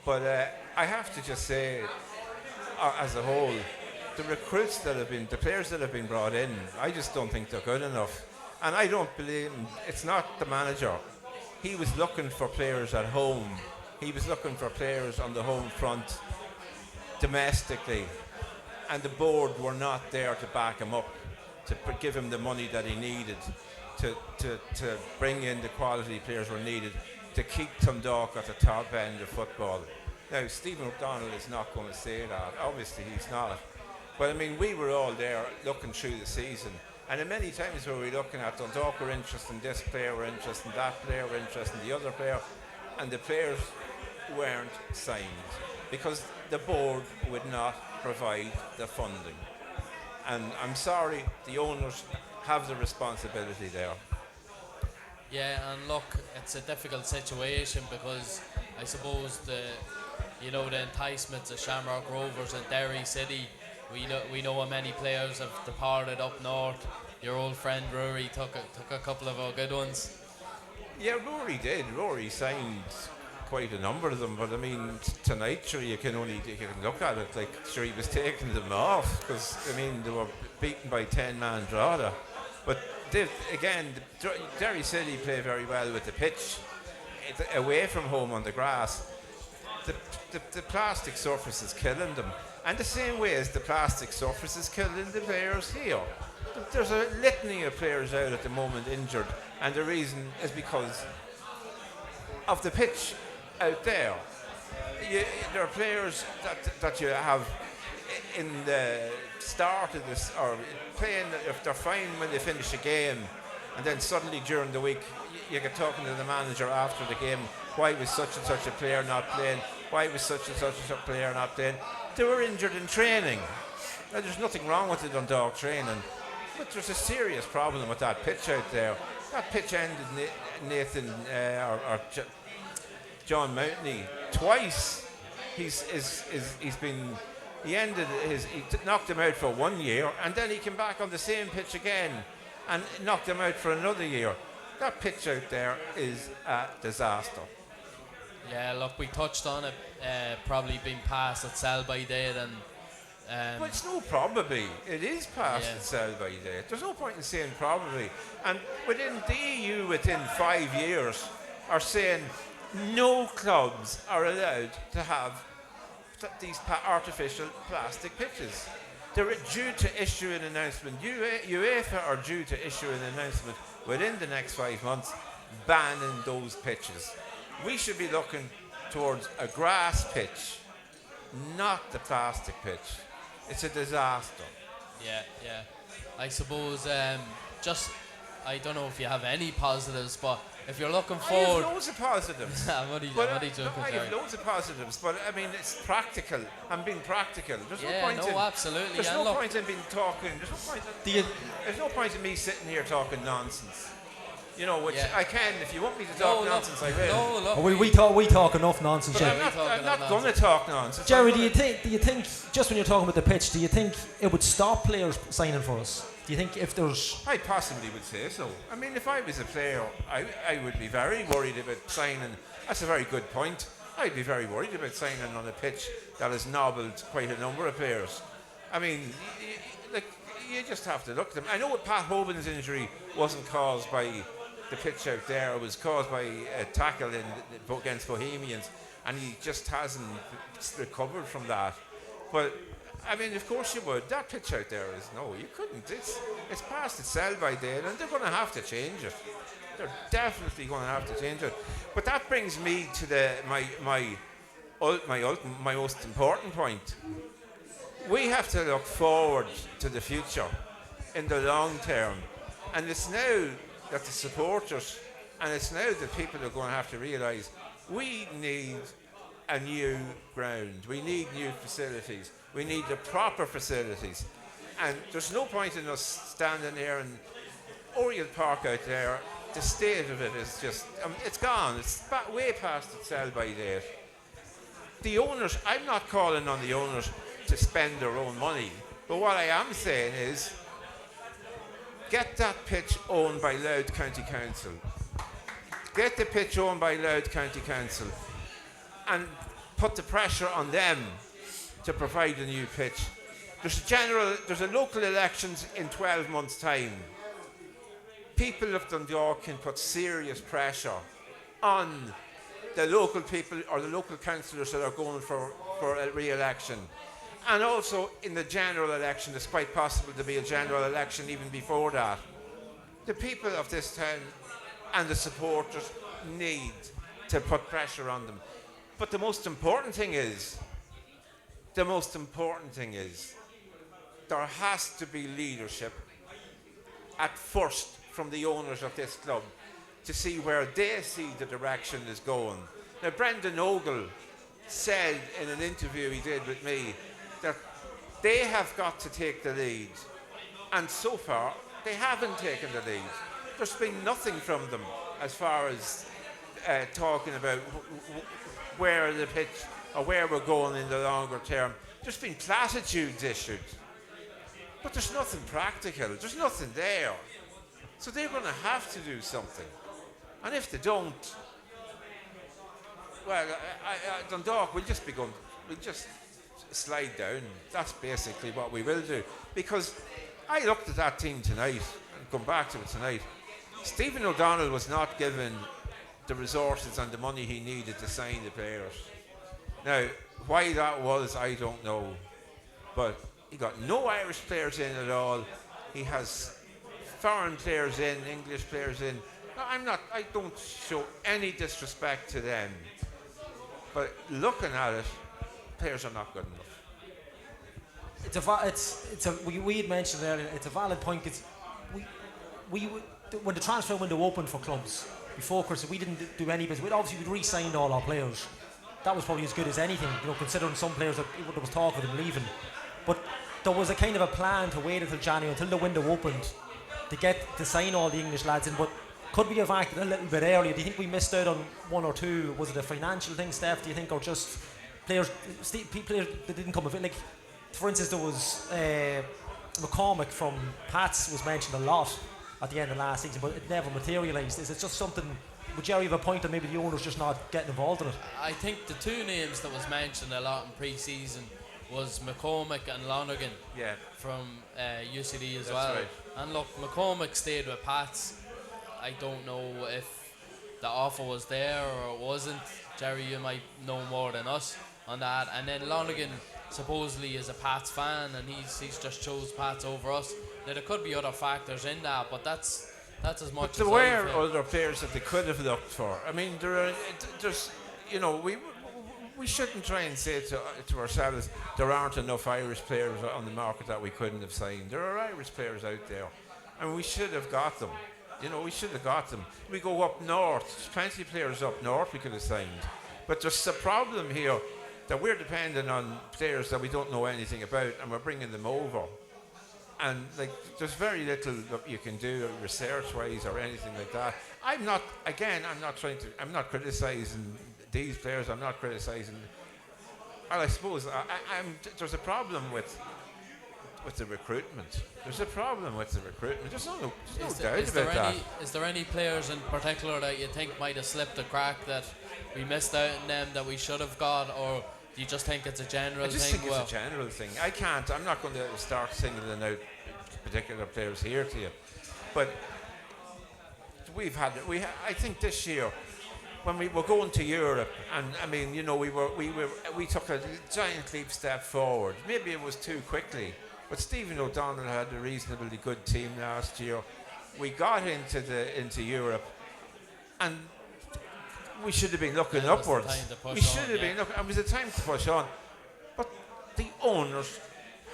But I have to just say, as a whole, the players that have been brought in, I just don't think they're good enough. And I don't believe it's not the manager. He was looking for players at home. He was looking for players on the home front domestically. And the board were not there to back him up, to give him the money that he needed, to bring in the quality players were needed to keep Dundalk at the top end of football. Now, Stephen O'Donnell is not going to say that. Obviously, he's not. But I mean, we were all there looking through the season, and many times were we looking at Dundalk were interested in this player, were interested in that player, were interested in the other player, and the players weren't signed because the board would not provide the funding. And I'm sorry, the owners have the responsibility there. Yeah, and look, it's a difficult situation because I suppose the enticements of Shamrock Rovers and Derry City, we know how many players have departed up north. Your old friend Rory took a couple of our good ones. Yeah, Rory did. Rory signed quite a number of them, but I mean tonight, sure, you can look at it like sure he was taking them off because I mean they were beaten by 10-man draw. But Derry City play very well with the pitch away from home on the grass. The plastic surface is killing them, and the same way as the plastic surface is killing the players here. There's a litany of players out at the moment injured, and the reason is because of the pitch out there. There are players that you have in the start of this, or playing, if they're fine when they finish a game, and then suddenly during the week you get talking to the manager after the game, why was such and such a player not playing, why was such and such a player not playing. They were injured in training. Now, there's nothing wrong with the Dundalk training, but there's a serious problem with that pitch out there. That pitch ended Nathan John Mountney twice. He knocked him out for 1 year, and then he came back on the same pitch again and knocked him out for another year. That pitch out there is a disaster. Yeah, look, we touched on it, probably being past its sell-by date, and but it's no probably. It is past its sell-by date. There's no point in saying probably. And within the EU, within 5 years, are saying no clubs are allowed to have these artificial plastic pitches. They're due to issue an announcement. UEFA are due to issue an announcement within the next 5 months banning those pitches. We should be looking towards a grass pitch, not the plastic pitch. It's a disaster. Yeah. I suppose I don't know if you have any positives, but if you're looking forward... I have loads of positives. I'm only joking. I have loads of positives, but I mean, it's practical. I'm being practical. There's no point absolutely. There's no point in being talking. There's no point in me sitting here talking nonsense. You know, which Yeah. I can. If you want me to talk nonsense, I will. No, look. We talk enough nonsense, But Jerry. I'm not going to talk nonsense. Jerry, do you think just when you're talking about the pitch, do you think it would stop players signing for us? Do you think if there's... I possibly would say so. I mean, if I was a player, I would be very worried about signing. That's a very good point. I'd be very worried about signing on a pitch that has nobbled quite a number of players. I mean, you just have to look at them. I know Pat Hoban's injury wasn't caused by the pitch out there. It was caused by a tackle against Bohemians, and he just hasn't recovered from that. But I mean, of course you would. That pitch out there is you couldn't. It's past its sell-by date, and they're going to have to change it. They're definitely going to have to change it. But that brings me to my most important point. We have to look forward to the future in the long term, and it's now that the supporters, and it's now that people are going to have to realise we need a new ground, we need new facilities, we need the proper facilities, and there's no point in us standing there in Oriel Park out there. The state of it is just, it's gone, it's way past its sell-by date. The owners, I'm not calling on the owners to spend their own money, but what I am saying is get that pitch owned by Louth County Council. Get the pitch owned by Louth County Council and put the pressure on them to provide a new pitch. There's a local elections in 12 months' time. People of Dundalk can put serious pressure on the local people or the local councillors that are going for a re-election. And also in the general election, it's quite possible to be a general election even before that. The people of this town and the supporters need to put pressure on them. But the most important thing is, there has to be leadership at first from the owners of this club to see where they see the direction is going. Now, Brendan Ogle said in an interview he did with me that they have got to take the lead, and so far they haven't taken the lead. There's been nothing from them as far as talking about where the pitch or where we're going in the longer term. There's been platitudes issued, but there's nothing practical, there's nothing there. So they're going to have to do something, and if they don't, well, Dundalk will just slide down. That's basically what we will do. Because I looked at that team tonight, and come back to it tonight. Stephen O'Donnell was not given the resources and the money he needed to sign the players. Now, why that was, I don't know. But he got no Irish players in at all. He has foreign players in, English players in. I don't show any disrespect to them. But looking at it, players are not good enough. We had mentioned earlier, it's a valid point. When the transfer window opened for clubs before Christmas, we didn't do any business. We'd re-signed all our players. That was probably as good as anything, considering some players that there was talk of them leaving. But there was a kind of a plan to wait until January, until the window opened, to sign all the English lads in. But could we have acted a little bit earlier? Do you think we missed out on one or two? Was it a financial thing, Steph, do you think, or just players that didn't come of it? Like, for instance, there was McCormick from Pats was mentioned a lot at the end of last season, but it never materialised. Is it just something, would Jerry have a point that maybe the owner's just not getting involved in it? I think the two names that was mentioned a lot in pre-season was McCormick and Lonergan from UCD as well. Right. And look, McCormick stayed with Pats. I don't know if the offer was there or it wasn't. Jerry, you might know more than us on that. And then Lonergan supposedly is a Pats fan, and he's just chose Pats over us. Now there could be other factors in that, but that's as much. But there were other players that they could have looked for. I mean, there's we shouldn't try and say to ourselves there aren't enough Irish players on the market that we couldn't have signed. There are Irish players out there, and we should have got them. We should have got them. We go up north. There's plenty of players up north we could have signed. But there's a problem here that we're dependent on players that we don't know anything about, and we're bringing them over. and like there's very little that you can do research-wise or anything like that. I'm not criticising these players. I'm not criticising. Well, I suppose there's a problem with the recruitment. There's a problem with the recruitment. There's no doubt about that. Is there any players in particular that you think might have slipped the crack that we missed out on them that we should have got, or do you just think it's a general thing? I just think it's a general thing. I'm not going to start singling out particular players here to you, but I think this year, when we were going to Europe, and I mean, you know, we took a giant leap step forward. Maybe it was too quickly, but Stephen O'Donnell had a reasonably good team last year. We got into Europe, and we should have been looking upwards. We should have been looking. It was a time to push on, but the owners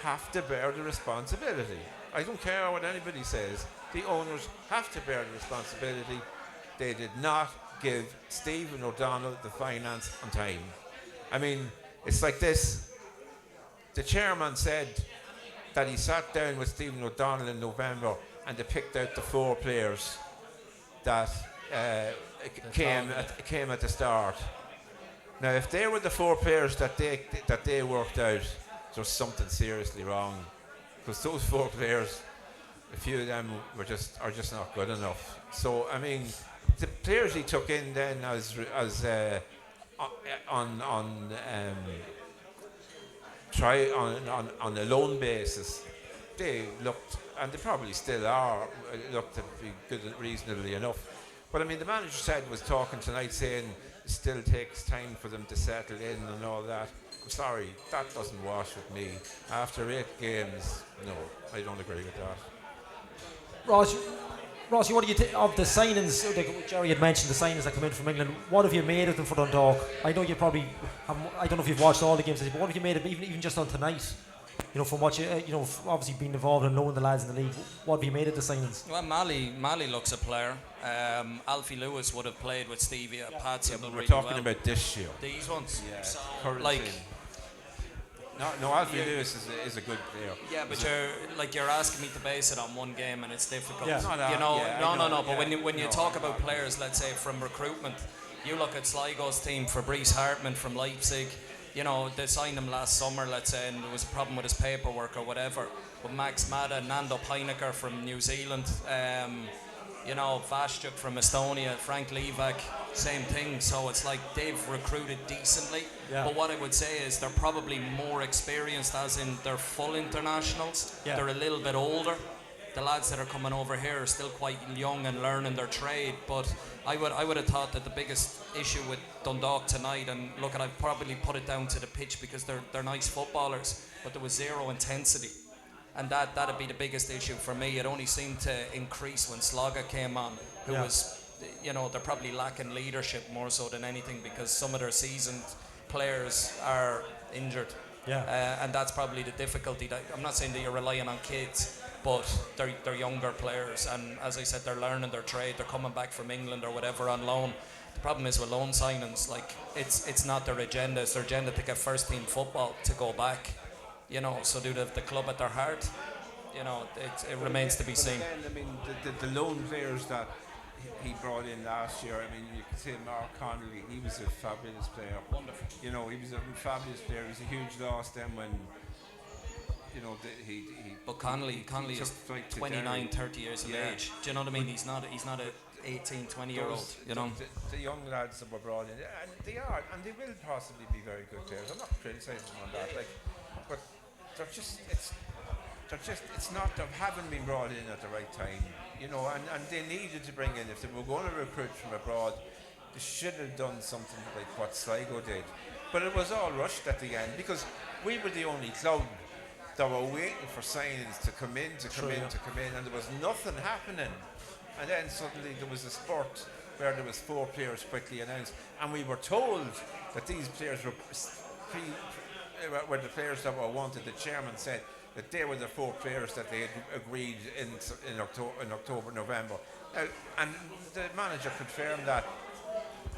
have to bear the responsibility. I don't care what anybody says. The owners have to bear the responsibility. They did not give Stephen O'Donnell the finance on time. I mean, it's like this. The chairman said that he sat down with Stephen O'Donnell in November and they picked out the 4 players that came at the start. Now, if they were the 4 players that they worked out, there's something seriously wrong, because those 4 players, a few of them are just not good enough. So I mean, the players he took in then on a loan basis, they looked, and they probably still are, looked to be good, reasonably enough. But I mean, the manager was talking tonight saying it still takes time for them to settle in and all that. I'm sorry, that doesn't wash with me. After 8 games, no, I don't agree with that. Rossi, what do you think of the signings? Like Gerry had mentioned, the signings that come in from England. What have you made of them for Dundalk? I know you probably have, I don't know if you've watched all the games, but what have you made of them, even just on tonight? You know, from what you know, obviously being involved in knowing the lads in the league, what have you made of the signings? Well, Mali looks a player. Alfie Lewis would have played with Stevie at Pats. Yeah, but we're talking about this year. These ones. Yeah. So, like. No, Alfie Lewis is a good player. Yeah, but you're asking me to base it on one game, and it's difficult. Yeah. No. But when you talk about players, let's say from recruitment, you look at Sligo's team, Fabrice Hartmann from Leipzig. You know, they signed him last summer, let's say, and there was a problem with his paperwork or whatever. But Max Mada, Nando Peinecker from New Zealand, you know, Vashchuk from Estonia, Frank Levak, same thing. So it's like they've recruited decently. Yeah. But what I would say is they're probably more experienced, as in they're full internationals. Yeah. They're a little bit older. The lads that are coming over here are still quite young and learning their trade. But I would have thought that the biggest issue with Dundalk tonight, and look, I've probably put it down to the pitch because they're nice footballers, but there was zero intensity. And that'd be the biggest issue for me. It only seemed to increase when Sligo came on, who was, you know, they're probably lacking leadership more so than anything, because some of their seasoned players are injured. Yeah. And that's probably the difficulty. I'm not saying that you're relying on kids, but they're younger players, and as I said, they're learning their trade. They're coming back from England or whatever on loan. The problem is with loan signings, like it's not their agenda. It's their agenda to get first team football, to go back. You know, so do they have the club at their heart? You know, it remains to be seen. Again, I mean, the loan players that he brought in last year, I mean, you can say Mark Connolly, he was a fabulous player. Wonderful. You know, he was a fabulous player. He was a huge loss then when, you know, he But Connolly is 29, 30 years of age. Do you know what I mean? He's not a 18, 20-year-old, you know. The young lads that were brought in, and they are, and they will possibly be very good players. I'm not criticising them on that, like, but they're just, it's not, they haven't been brought in at the right time, you know, and they needed to bring in, if they were going to recruit from abroad, they should have done something like what Sligo did. But it was all rushed at the end, because we were the only club that were waiting for signings to come in, and there was nothing happening. And then suddenly there was a spurt where there was 4 players quickly announced, and we were told that these players were the players that were wanted. The chairman said that they were the 4 players that they had agreed in October, November. And the manager confirmed that.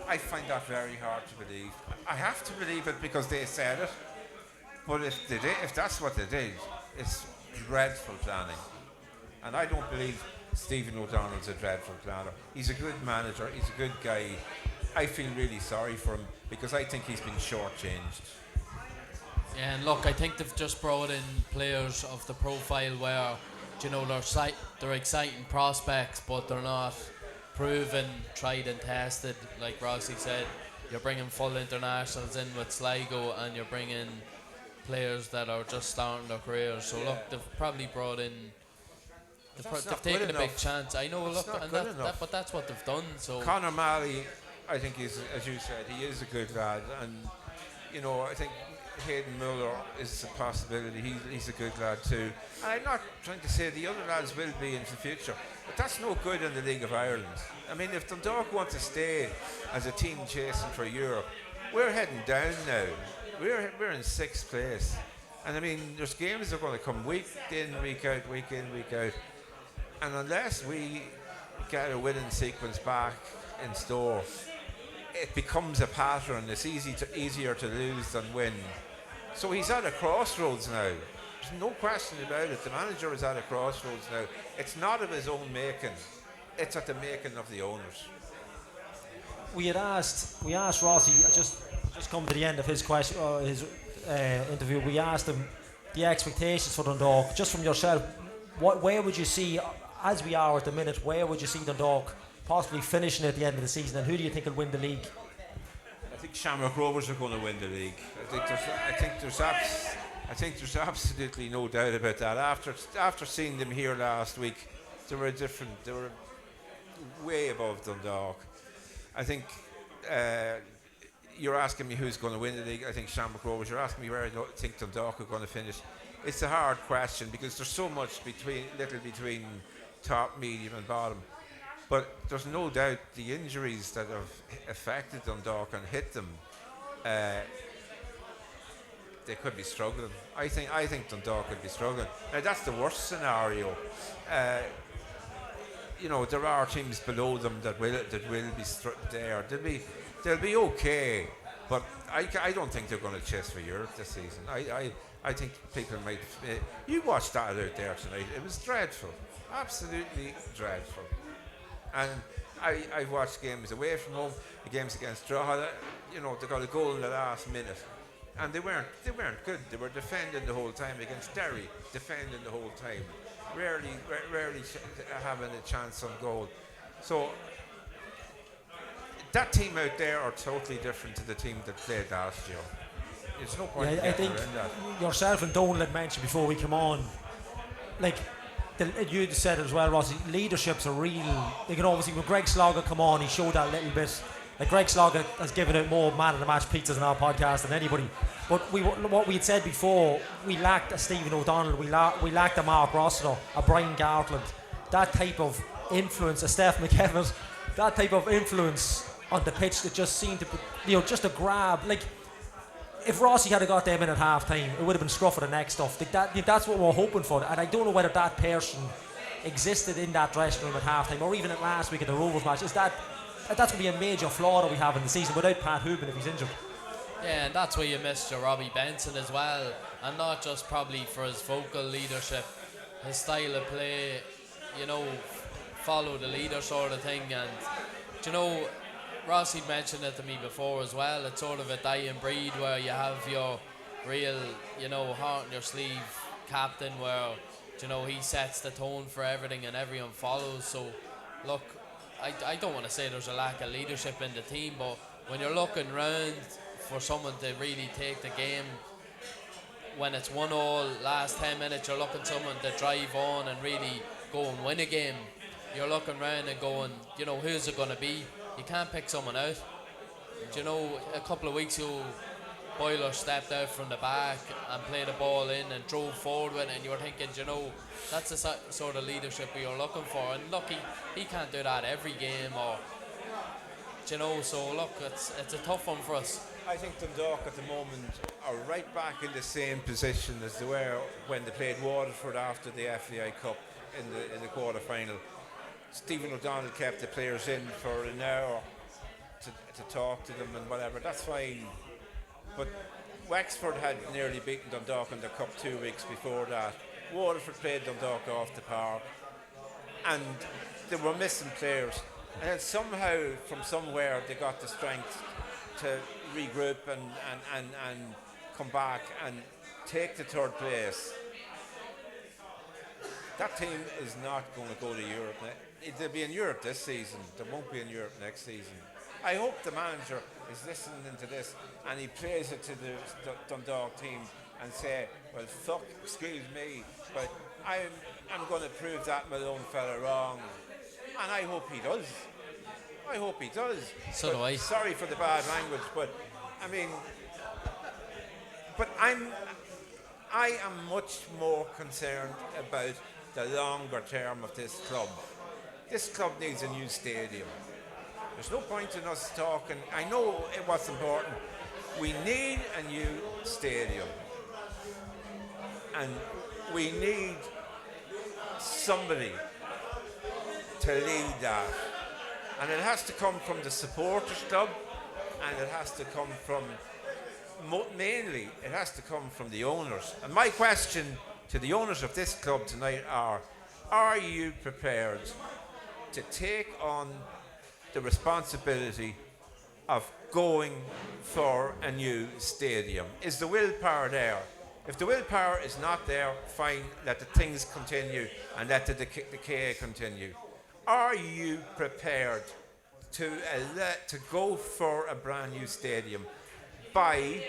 I find that very hard to believe. I have to believe it because they said it. But if that's what they did, it's dreadful planning. And I don't believe Stephen O'Donnell's a dreadful planner. He's a good manager, he's a good guy. I feel really sorry for him because I think he's been shortchanged. Yeah, and look, I think they've just brought in players of the profile where, they're exciting prospects, but they're not proven, tried and tested. Like Rossi said, you're bringing full internationals in with Sligo, and you're bringing players that are just starting their careers. So look, they've probably brought in. They've taken a big chance. I know. That's Look, and but that's what they've done. So Conor Malley, I think is, as you said, he is a good lad, and I think Hayden Muller is a possibility. He's a good lad too. And I'm not trying to say the other lads will be in the future, but that's no good in the League of Ireland. I mean, if Dundalk want to stay as a team chasing for Europe, we're heading down now. We're in 6th place, and I mean, there's games that are going to come week in, week out, and unless we get a winning sequence back in store, it becomes a pattern. It's easier to lose than win. So he's at a crossroads now. There's no question about it. The manager is at a crossroads now. It's not of his own making. It's at the making of the owners. We asked Rossi, just come to the end of his question, his interview. We asked him the expectations for Dundalk, just from yourself. Where would you see, as we are at the minute, where would you see Dundalk possibly finishing at the end of the season, and who do you think will win the league? I think Shamrock Rovers are going to win the league. I think there's absolutely no doubt about that. After seeing them here last week, they were way above Dundalk. I think you're asking me who's going to win the league. I think Shamrock Rovers. You're asking me where I think Dundalk are going to finish. It's a hard question because there's so much between top, medium and bottom. But there's no doubt the injuries that have affected Dundalk and hit them, they could be struggling. I think Dundalk could be struggling. Now that's the worst scenario. There are teams below them that will be there. They'll be okay, but I don't think they're going to chase for Europe this season. I think people might. You watched that out there tonight. It was dreadful, absolutely dreadful. And I've watched games away from home, the games against Drogheda. They got a goal in the last minute, and they weren't good. They were defending the whole time against Derry, defending the whole time, rarely having a chance on goal. So that team out there are totally different to the team that played last year. It's no point. Yeah, I think yourself and Donald had mentioned before we come on, like. You said it as well, Ross. Leadership's a real. You can obviously when Greg Slogger come on, he showed that a little bit. Like Greg Slogger has given out more man of the match pizzas in our podcast than anybody. But what we had said before, we lacked a Stephen O'Donnell, we lacked a Mark Rossiter, a Brian Gartland, that type of influence, a Steph McKevitt, that type of influence on the pitch that just seemed to, just a grab. Like if Rossi had got them in at half time, it would have been scruff of the next stuff. That's what we're hoping for. And I don't know whether that person existed in that dressing room at half time or even at last week at the Rovers match. That's going to be a major flaw that we have in the season without Pat Hooban if he's injured. Yeah, and that's where you missed your Robbie Benson as well. And not just probably for his vocal leadership, his style of play, follow the leader sort of thing. And, Ross had mentioned it to me before as well. It's sort of a dying breed where you have your real, heart in your sleeve captain where, he sets the tone for everything and everyone follows. So, look, I don't want to say there's a lack of leadership in the team, but when you're looking round for someone to really take the game, when it's 1-1, last 10 minutes, you're looking someone to drive on and really go and win a game. You're looking round and going, who's it going to be? You can't pick someone out. A couple of weeks ago, Boiler stepped out from the back and played the ball in and drove forward with it, and you were thinking, that's the sort of leadership you're looking for. And look, he can't do that every game, so look, it's a tough one for us. I think Dundalk at the moment are right back in the same position as they were when they played Waterford after the FAI Cup in the quarter final. Stephen O'Donnell kept the players in for an hour to talk to them and whatever. That's fine. But Wexford had nearly beaten Dundalk in the cup 2 weeks before that. Waterford played Dundalk off the park, and they were missing players. And then somehow, from somewhere, they got the strength to regroup and come back and take the third place. That team is not going to go to Europe. They'll be in Europe this season. They won't be in Europe next season. I hope the manager is listening to this and he plays it to the Dundalk team and say, well, fuck, excuse me, but I'm going to prove that Malone fella wrong. And I hope he does. I hope he does. So do I. Sorry for the bad language, but I mean, but I am much more concerned about the longer term of this club. This club needs a new stadium. There's no point in us talking. I know what's important. We need a new stadium. And we need somebody to lead that. And it has to come from the supporters club, and it has to come from, mainly, it has to come from the owners. And my question to the owners of this club tonight are you prepared to take on the responsibility of going for a new stadium? Is the willpower there? If the willpower is not there, fine, let the things continue and let the decay continue. Are you prepared to go for a brand new stadium by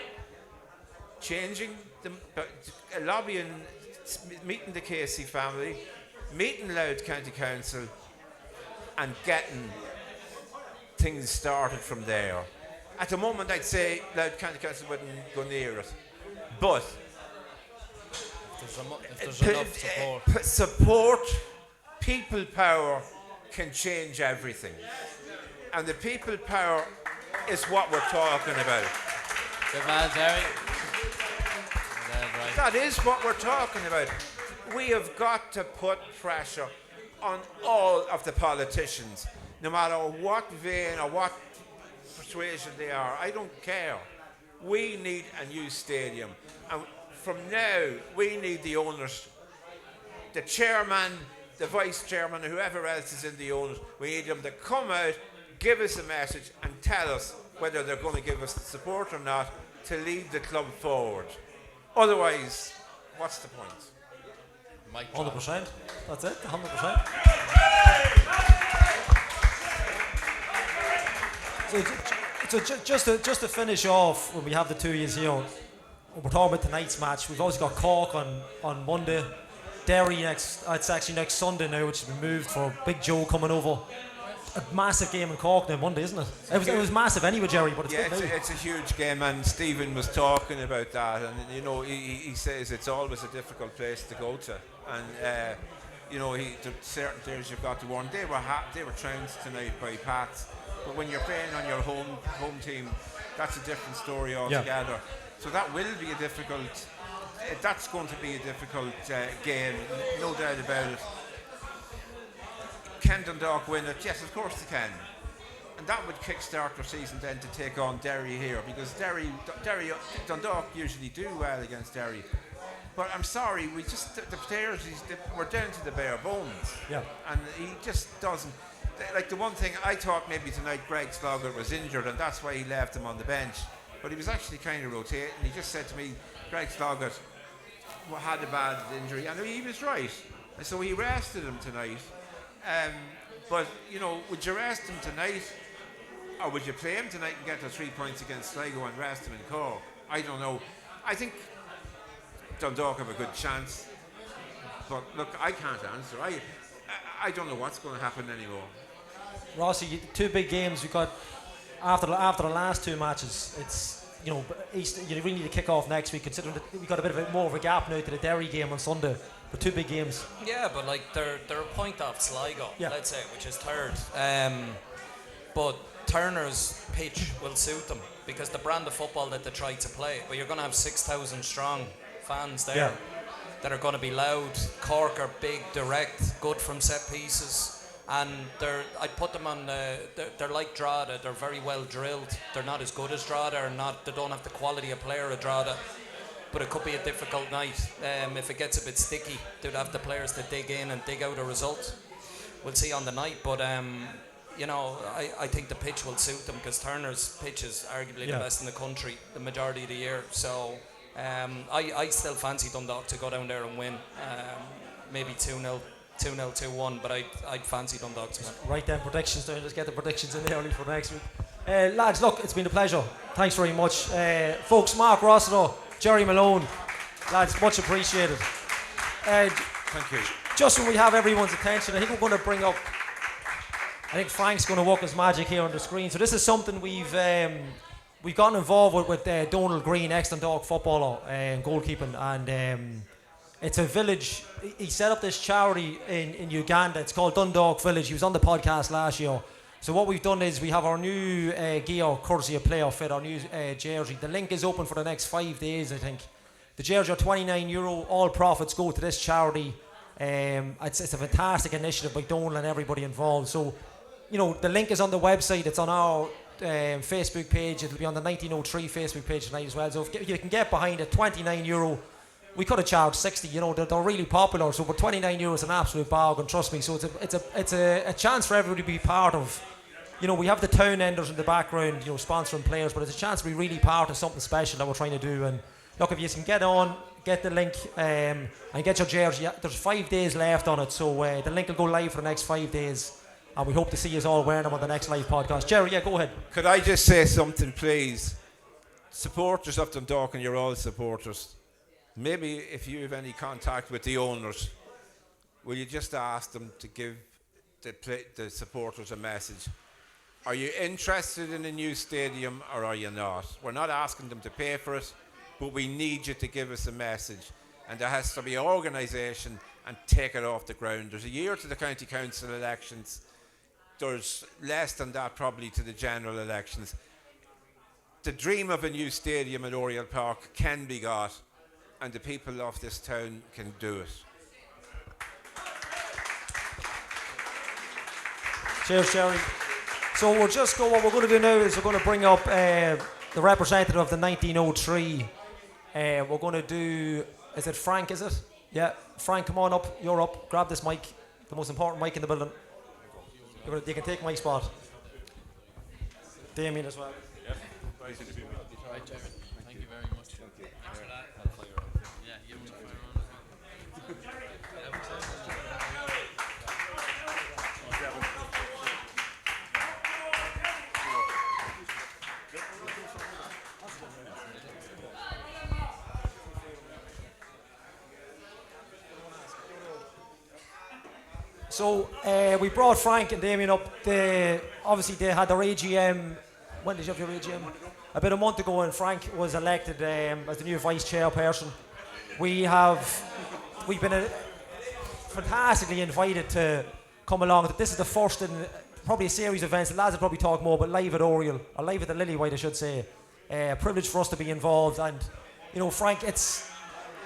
changing, lobbying, meeting the Casey family, meeting Louth County Council and getting things started from there? At the moment I'd say Louth County Council wouldn't go near it, but if there's enough support, people power can change everything. And the people power is what we're talking about. Good man, Gerry. That is what we're talking about. We have got to put pressure on all of the politicians, no matter what vein or what persuasion they are. I don't care. We need a new stadium. And from now, we need the owners, the chairman, the vice chairman, whoever else is in the owners. We need them to come out, give us a message and tell us whether they're going to give us the support or not to lead the club forward. Otherwise, what's the point? 100%. That's it, 100%. So just to finish off, when we have the 2 years here, we're talking about tonight's match. We've also got Cork on Monday, Derry it's actually next Sunday now, which has been moved for Big Joe coming over. A massive game in Cork now Monday, isn't it? It was massive anyway, Gerry, but it's a huge game, and Stephen was talking about that, and you know he says it's always a difficult place to go to, and you know certain days you've got to warn. They were trounced tonight by Pats, but when you're playing on your home team, that's a different story altogether. Yeah. So that will be a difficult. That's going to be a difficult game, no doubt about it. Can Dundalk win it? Yes, of course they can. And that would kickstart their season then to take on Derry here, because Dundalk usually do well against Derry. But I'm sorry, the players, we're down to the bare bones. Yeah. And he just doesn't. Like the one thing I thought maybe tonight, Greg Sloggett was injured and that's why he left him on the bench. But he was actually kind of rotating. He just said to me, Greg Sloggett had a bad injury, and he was right. And so he rested him tonight. But, you know, would you rest him tonight, or would you play him tonight and get the 3 points against Sligo and rest him in Cork? I don't know. I think Dundalk have a good chance. But look, I can't answer. I don't know what's going to happen anymore. Rossi, 2 big games we've got after the last 2 matches. It's, you know, you really need to kick off next week, considering that we've got a bit of more of a gap now to the Derry game on Sunday. But 2 big games. Yeah, but like they're a point off Sligo, let's say, which is third. But Turner's pitch will suit them because the brand of football that they try to play. But you're going to have 6,000 strong fans there that are going to be loud. Cork are big, direct, good from set pieces. And I'd put them on. They're like Drogheda. They're very well drilled. They're not as good as Drogheda, they don't have the quality of player of Drogheda. but it could be a difficult night. If it gets a bit sticky, they'd have the players to dig in and dig out a result. We'll see on the night, but you know, I think the pitch will suit them because Turner's pitch is arguably the best in the country the majority of the year. So I still fancy Dundalk to go down there and win. Maybe 2-0, 2-0, 2-1, but I'd fancy Dundalk to win. Right then, predictions down. Let's get the predictions in early for next week. Lads, look, it's been a pleasure. Thanks very much. Folks, Mark Rossiter, Gerry Malone, lads, much appreciated. Thank you. Just when we have everyone's attention, I think we're going to bring up, I think Frank's going to work his magic here on the screen. So this is something we've gotten involved with Donald Green, ex-Dundalk footballer and goalkeeping, and it's a village. He set up this charity in Uganda. It's called Dundalk Village. He was on the podcast last year. So what we've done is we have our new gear, courtesy of Player Fit, our new jersey. The link is open for the next 5 days, I think. The jersey are €29. All profits go to this charity. It's a fantastic initiative by Donald and everybody involved. So, you know, the link is on the website. It's on our Facebook page. It'll be on the 1903 Facebook page tonight as well. So if you can get behind it, €29. We could have charged 60. You know, they're really popular. So, but €29 is an absolute bargain. Trust me. So it's a chance for everybody to be part of. You know, we have the town enders in the background, you know, sponsoring players, but it's a chance to be really part of something special that we're trying to do. And look, if you can get on, get the link and get your jersey. There's 5 days left on it, so the link will go live for the next 5 days. And we hope to see you all wearing them on the next live podcast. Gerry, yeah, go ahead. Could I just say something, please? Supporters of Dundalk, and you're all supporters. Maybe if you have any contact with the owners, will you just ask them to give the supporters a message? Are you interested in a new stadium or are you not? We're not asking them to pay for it, but we need you to give us a message. And there has to be organisation and take it off the ground. There's a year to the county council elections. There's less than that probably to the general elections. The dream of a new stadium at Oriel Park can be got, and the people of this town can do it. Cheers, Gerry. So what we're going to do now is we're going to bring up the representative of the 1903. We're going to do, is it Frank, is it? Yeah, Frank, come on up, you're up, grab this mic, the most important mic in the building. You can take my spot. Damien as well. Yeah, right, Chairman. Thank you very much. Thank you. Thanks for that. Yeah, you were So we brought Frank and Damien up. Obviously they had their AGM. When did you have your AGM? About a month ago, and Frank was elected as the new vice chairperson. We've been fantastically invited to come along. This is the first in probably a series of events. The lads will probably talk more, but live at Oriel, or live at the Lilywhite, I should say. A privilege for us to be involved, and you know, Frank,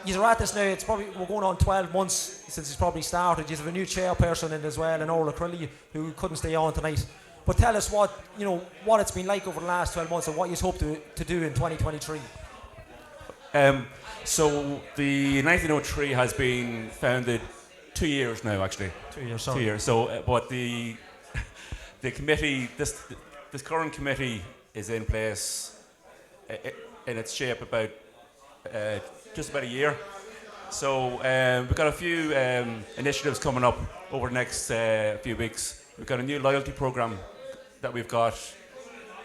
you're at this now. We're going on 12 months since it's probably started. You have a new chairperson in as well, and Orla Crilly, who couldn't stay on tonight. But tell us what it's been like over the last 12 months, and what you hope to do in 2023. So the 1903 has been founded 2 years now, actually. 2 years, sorry. 2 years. So, but the committee, this current committee is in place in its shape about just about a year. So we've got a few initiatives coming up over the next few weeks. We've got a new loyalty program that we've got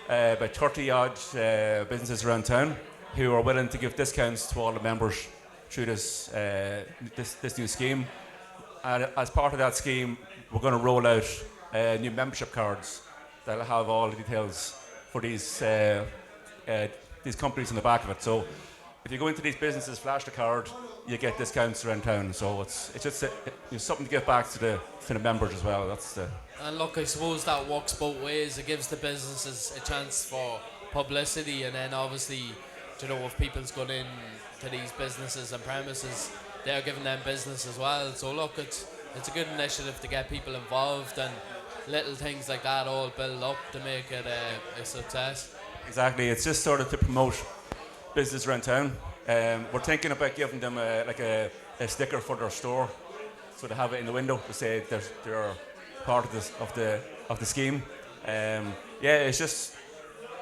about 30 odd businesses around town who are willing to give discounts to all the members through this new scheme. And as part of that scheme, we're going to roll out new membership cards that'll have all the details for these companies in the back of it. So if you go into these businesses, flash the card, you get discounts around town. So it's just something to give back to the members as well. And look, I suppose that works both ways. It gives the businesses a chance for publicity, and then obviously, if people's gone in to these businesses and premises, they're giving them business as well. So look, it's a good initiative to get people involved, and little things like that all build up to make it a success. Exactly, it's just sort of to promote business around town. We're thinking about giving them a sticker for their store, so they have it in the window to say they're part of the scheme. It's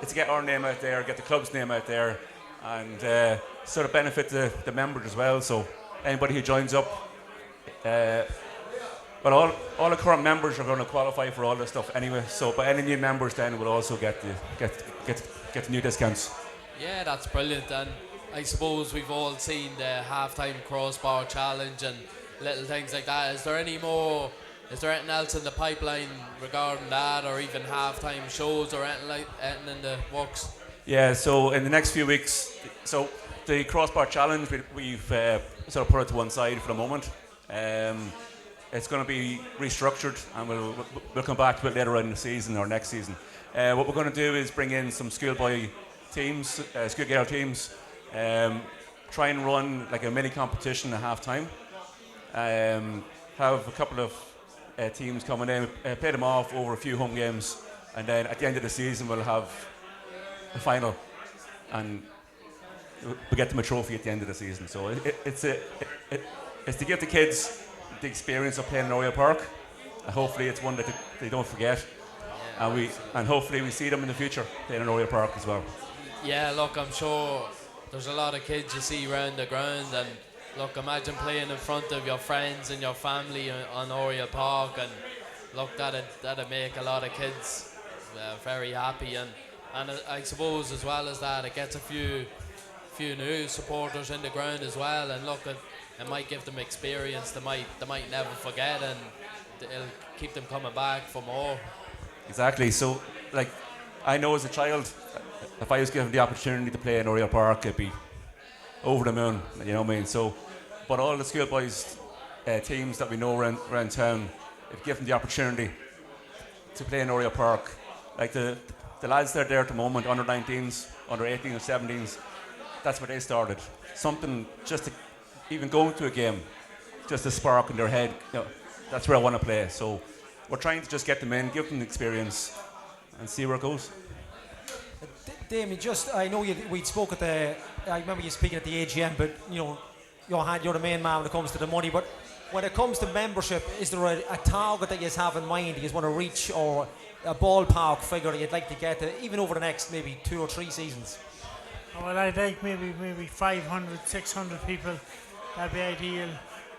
to get our name out there, get the club's name out there, and sort of benefit the members as well. So anybody who joins up, all the current members are going to qualify for all this stuff anyway. So, but any new members then will also get the new discounts. Yeah, that's brilliant. And I suppose we've all seen the halftime crossbar challenge and little things like that. Is there anything else in the pipeline regarding that, or even halftime shows or anything in the works? Yeah, so in the next few weeks, so the crossbar challenge, we've sort of put it to one side for the moment. It's going to be restructured, and we'll come back to it later in the season or next season. What we're going to do is bring in some schoolboy teams, schoolgirl teams, try and run like a mini competition at half time. Have a couple of teams coming in, play them off over a few home games, and then at the end of the season we'll have a final, and we'll get them a trophy at the end of the season. So it's to give the kids the experience of playing in Oriel Park, and hopefully it's one that they don't forget, and hopefully we see them in the future playing in Oriel Park as well. Yeah, look, I'm sure there's a lot of kids you see around the ground, and look, imagine playing in front of your friends and your family on Oriel Park, and look, that'd make a lot of kids very happy, and I suppose as well as that, it gets a few new supporters in the ground as well, and look, it might give them experience they might never forget, and it'll keep them coming back for more. Exactly. So, like, I know as a child, if I was given the opportunity to play in Oriel Park, I'd be over the moon. You know what I mean? So, but all the schoolboys teams that we know around town, if given the opportunity to play in Oriel Park, like the lads that are there at the moment, under 19s, under 18s and 17s, that's where they started. Something just to even go to a game, just a spark in their head. You know, that's where I want to play. So we're trying to just get them in, give them the experience, and see where it goes. Damien, I know we'd spoke at I remember you speaking at the AGM, but you're the main man when it comes to the money. But when it comes to membership, is there a target that you have in mind? Do you want to reach, or a ballpark figure that you'd like to get to, even over the next maybe 2 or 3 seasons? Well, I'd like maybe 500, 600 people. That'd be ideal.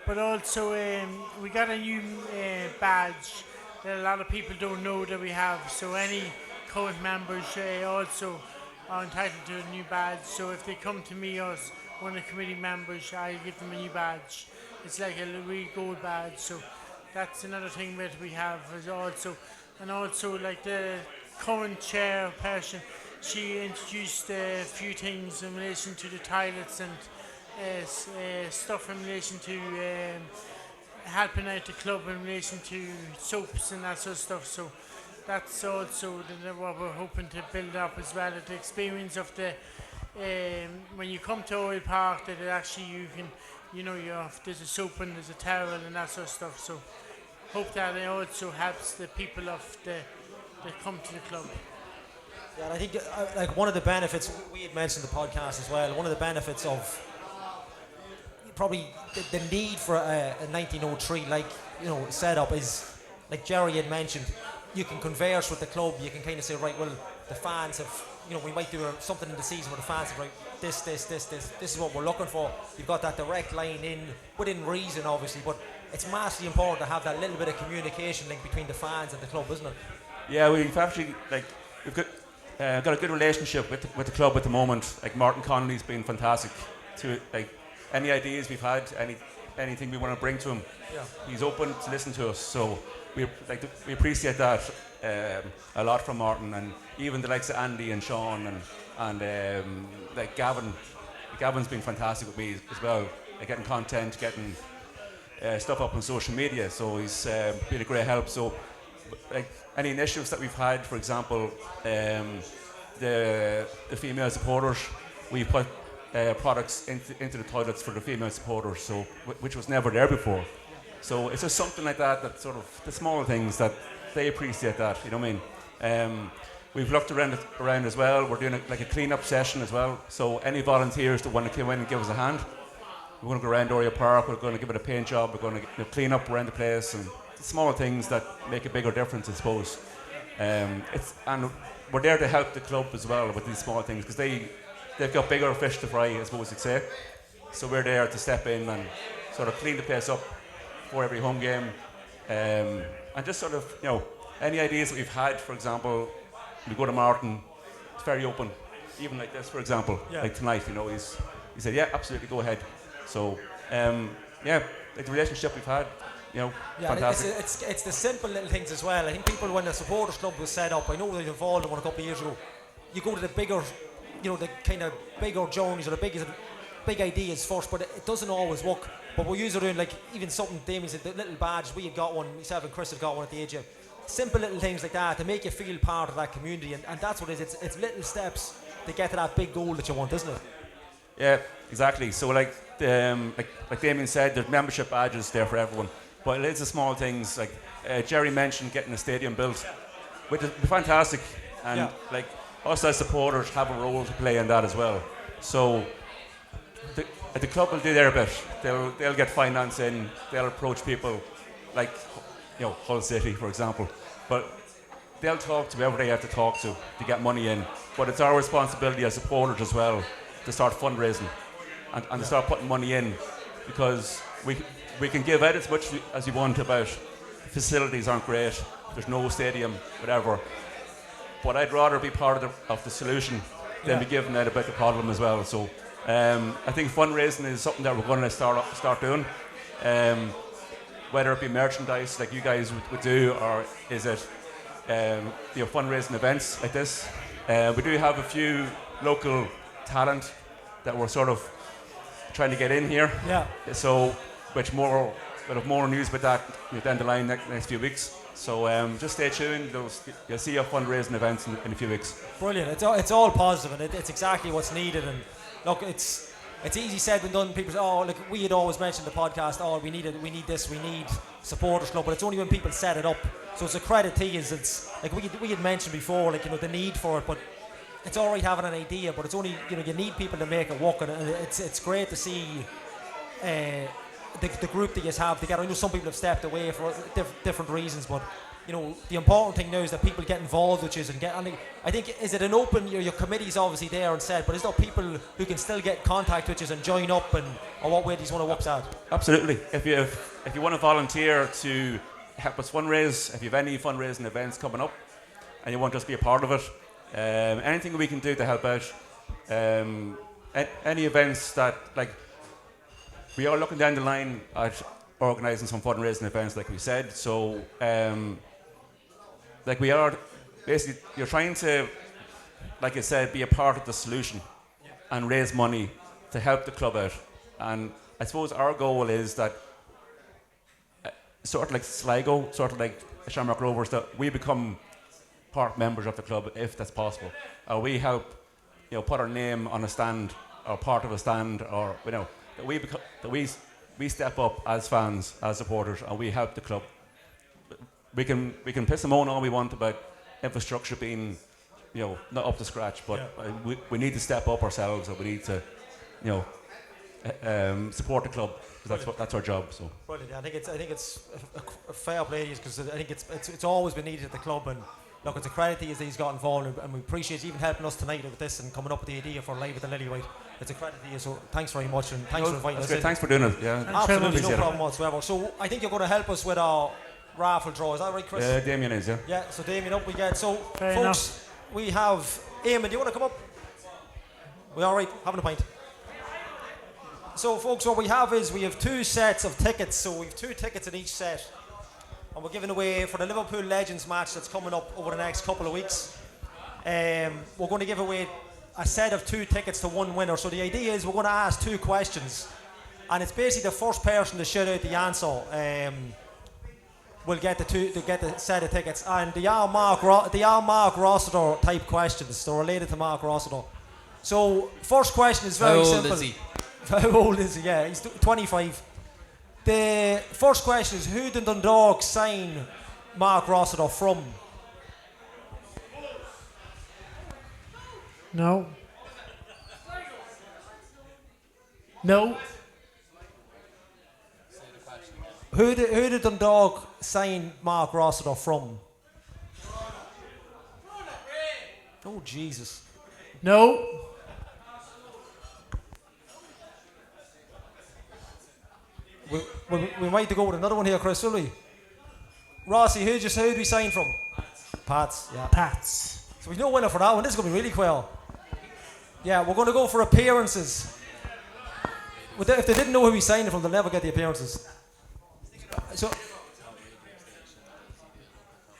But also, we got a new badge that a lot of people don't know that we have. So any current members also are entitled to a new badge. So if they come to me or one of the committee members, I give them a new badge. It's like a Louis Gold badge. So that's another thing that we have is also. And also, like the current chairperson, she introduced a few things in relation to the toilets and stuff in relation to helping out the club in relation to soaps and that sort of stuff. So that's also what we're hoping to build up as well. The experience of the when you come to Oriel Park, that actually you can, there's a soap and there's a towel and that sort of stuff. So hope that it also helps the people that come to the club. Yeah, and I think like one of the benefits, we had mentioned the podcast as well, one of the benefits of probably the need for a 1903 setup is, like Gerry had mentioned, you can converse with the club. You can kind of say, right, well, the fans have, we might do something in the season where the fans have, right, this is what we're looking for. You've got that direct line in, within reason obviously, but it's massively important to have that little bit of communication link between the fans and the club, isn't it? Yeah, we've actually, we've got a good relationship with the club at the moment. Like, Martin Connolly's been fantastic. To any ideas we've had, anything we want to bring to him, he's open to listen to us. So we appreciate that a lot from Martin, and even the likes of Andy and Sean and like Gavin. Gavin's been fantastic with me as well. Getting content, getting stuff up on social media. So he's been a great help. So any initiatives that we've had, for example, the female supporters, we put products into the toilets for the female supporters, so which was never there before. So it's just something like that, that sort of the small things that they appreciate that, you know what I mean? we've looked around as well. We're doing like a clean-up session as well. So any volunteers that want to come in and give us a hand, we're going to go around Oriel Park. We're going to give it a paint job. We're going to clean up around the place, and small things that make a bigger difference, I suppose. And we're there to help the club as well with these small things, because they've got bigger fish to fry, I suppose you'd say. So we're there to step in and sort of clean the place up for every home game, and just sort of, any ideas that we've had. For example, we go to Martin, it's very open, even like this, for example, like tonight. He said, yeah, absolutely, go ahead. So like the relationship we've had, fantastic. It's the simple little things as well. I think people, when the supporters club was set up, I know they were involved in one a couple of years ago, you go to the bigger, the kind of bigger journeys or the big ideas first, but it doesn't always work. But we're usually doing, like, even something Damien said, the little badge, we had got one, myself and Chris had got one at the age of simple little things like that to make you feel part of that community, and that's what it is. It's little steps to get to that big goal that you want, isn't it? Yeah, exactly. So like Damien said, there's membership badges there for everyone, but it is the small things. Like Gerry mentioned, getting a stadium built, which is fantastic, and like us as supporters have a role to play in that as well. So the club will do their bit. They'll get finance in. They'll approach people like Hull City, for example, but they'll talk to whoever they have to talk to get money in. But it's our responsibility as supporters as well to start fundraising and to start putting money in, because we can give out as much as you want about facilities aren't great, there's no stadium, whatever. But I'd rather be part of the solution than be giving out about the problem as well. So I think fundraising is something that we're going to start doing. Whether it be merchandise like you guys would do, or is it fundraising events like this. We do have a few local talent that we're sort of trying to get in here. Yeah. So, we'll have more news about that down the line next few weeks. So just stay tuned. You'll see our fundraising events in a few weeks. Brilliant. It's all positive, and it's exactly what's needed. And look, it's easy said when done. People say, like we had always mentioned in the podcast, we need this, we need supporters club, but it's only when people set it up. So it's a credit to you. It's like we had mentioned before, like the need for it, but it's all right having an idea, but it's only you need people to make it work, and it's great to see the group that you have together. I know some people have stepped away for different reasons, but the important thing now is that people get involved, which is I think is it an open your committee's obviously there and said, but is there people who can still get contact with you and join up, or what way do you want to work that? Absolutely. If you want to volunteer to help us fundraise, if you have any fundraising events coming up and you want us to be a part of it, anything we can do to help out, any events that, like, we are looking down the line at organising some fundraising events, like we said. So like we are basically, you're trying to, like I said, be a part of the solution and raise money to help the club out. And I suppose our goal is that sort of like Sligo, sort of like Shamrock Rovers, that we become part members of the club if that's possible. Or we help, put our name on a stand or part of a stand, or that we step up as fans, as supporters, and we help the club. We can piss and moan all we want about infrastructure being, not up to scratch, but we need to step up ourselves, and we need to, support the club, because that's our job. So. Brilliant. I think it's a fair play, because I think it's always been needed at the club, and look, it's a credit to you that he's got involved, and we appreciate you even helping us tonight with this and coming up with the idea for Live at the Lilywhite. It's a credit to you, so thanks very much, and thanks for inviting us in. Thanks for doing it. Yeah, absolutely, no problem whatsoever. So I think you're going to help us with our raffle draw. Is that right, Chris? Damien is, yeah. Yeah, so Damien up we get. So fair folks, enough. We have Eamon, do you want to come up? We all right? Having a pint. So folks, what we have is we have 2 sets of tickets. So we have 2 tickets in each set, and we're giving away for the Liverpool Legends match that's coming up over the next couple of weeks. We're going to give away a set of 2 tickets to one winner. So the idea is we're going to ask 2 questions, and it's basically the first person to shout out the answer will get the set of tickets. And they are Mark Rossiter type questions. They're related to Mark Rossiter. So first question is very simple. How old is he? How old is he? Yeah, he's 25. The first question is, who did Dundalk sign Mark Rossiter from? No. No. Who did Dundalk sign Mark Rossiter from? Oh, Jesus. No. We might have to go with another one here, Chris, will we? Rossi, who did we sign from? Pats, yeah. Pats. So we've no winner for that one. This is going to be really quell. Yeah, we're going to go for appearances. If they didn't know who we signed it from, they'll never get the appearances. So,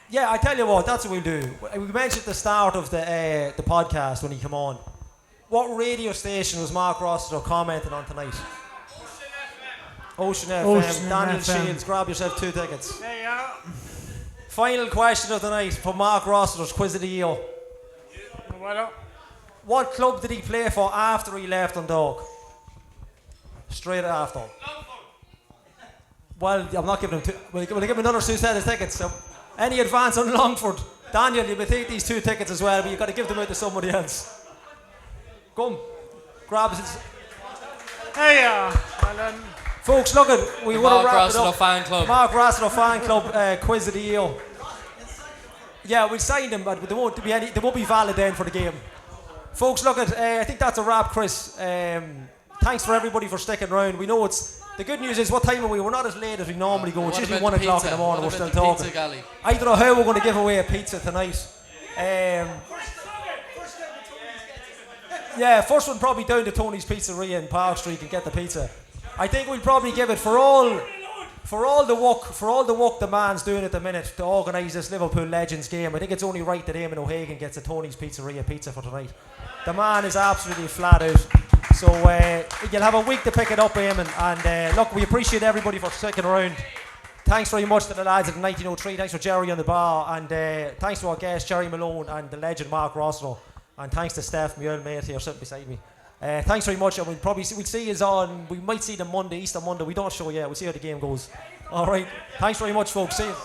yeah, I tell you what, that's what we'll do. We mentioned at the start of the podcast when he came on. What radio station was Mark Rossiter commenting on tonight? Ocean FM. Daniel Shields, grab yourself 2 tickets. There you are. Final question of the night for Mark Rossiter's quiz of the year. What club did he play for after he left Dundalk? Straight after. Well, I'm not giving him we'll give him another 2 set of tickets. So any advance on Longford? Daniel, you may take these 2 tickets as well, but you've got to give them out to somebody else. Come, grab it. There you are. Well done. Folks, look at we would have wrapped it up. Fan Club. Mark Rossiter fan club quiz of the year. Yeah, we'll sign them, but they won't be valid then for the game. Folks, look at I think that's a wrap, Chris. Thanks for everybody for sticking around. We know it's the good news is what time are we? We're not as late as we normally go. It's usually 1 o'clock in the morning. We're still talking. I don't know how we're going to give away a pizza tonight. Yeah, first one probably down to Tony's Pizzeria in Park Street and get the pizza. I think we'll probably give it for all the work the man's doing at the minute to organise this Liverpool Legends game. I think it's only right that Eamon O'Hagan gets a Tony's Pizzeria pizza for tonight. The man is absolutely flat out. So you'll have a week to pick it up, Eamon. And look, we appreciate everybody for sticking around. Thanks very much to the lads at the 1903. Thanks for Gerry on the bar. And thanks to our guest, Gerry Malone, and the legend, Mark Rossiter. And thanks to Steph, my old mate here sitting beside me. Thanks very much, and we'll see you on. We might see them Monday, Easter Monday. We don't show yet. We'll see how the game goes. All right. Thanks very much, folks. See you.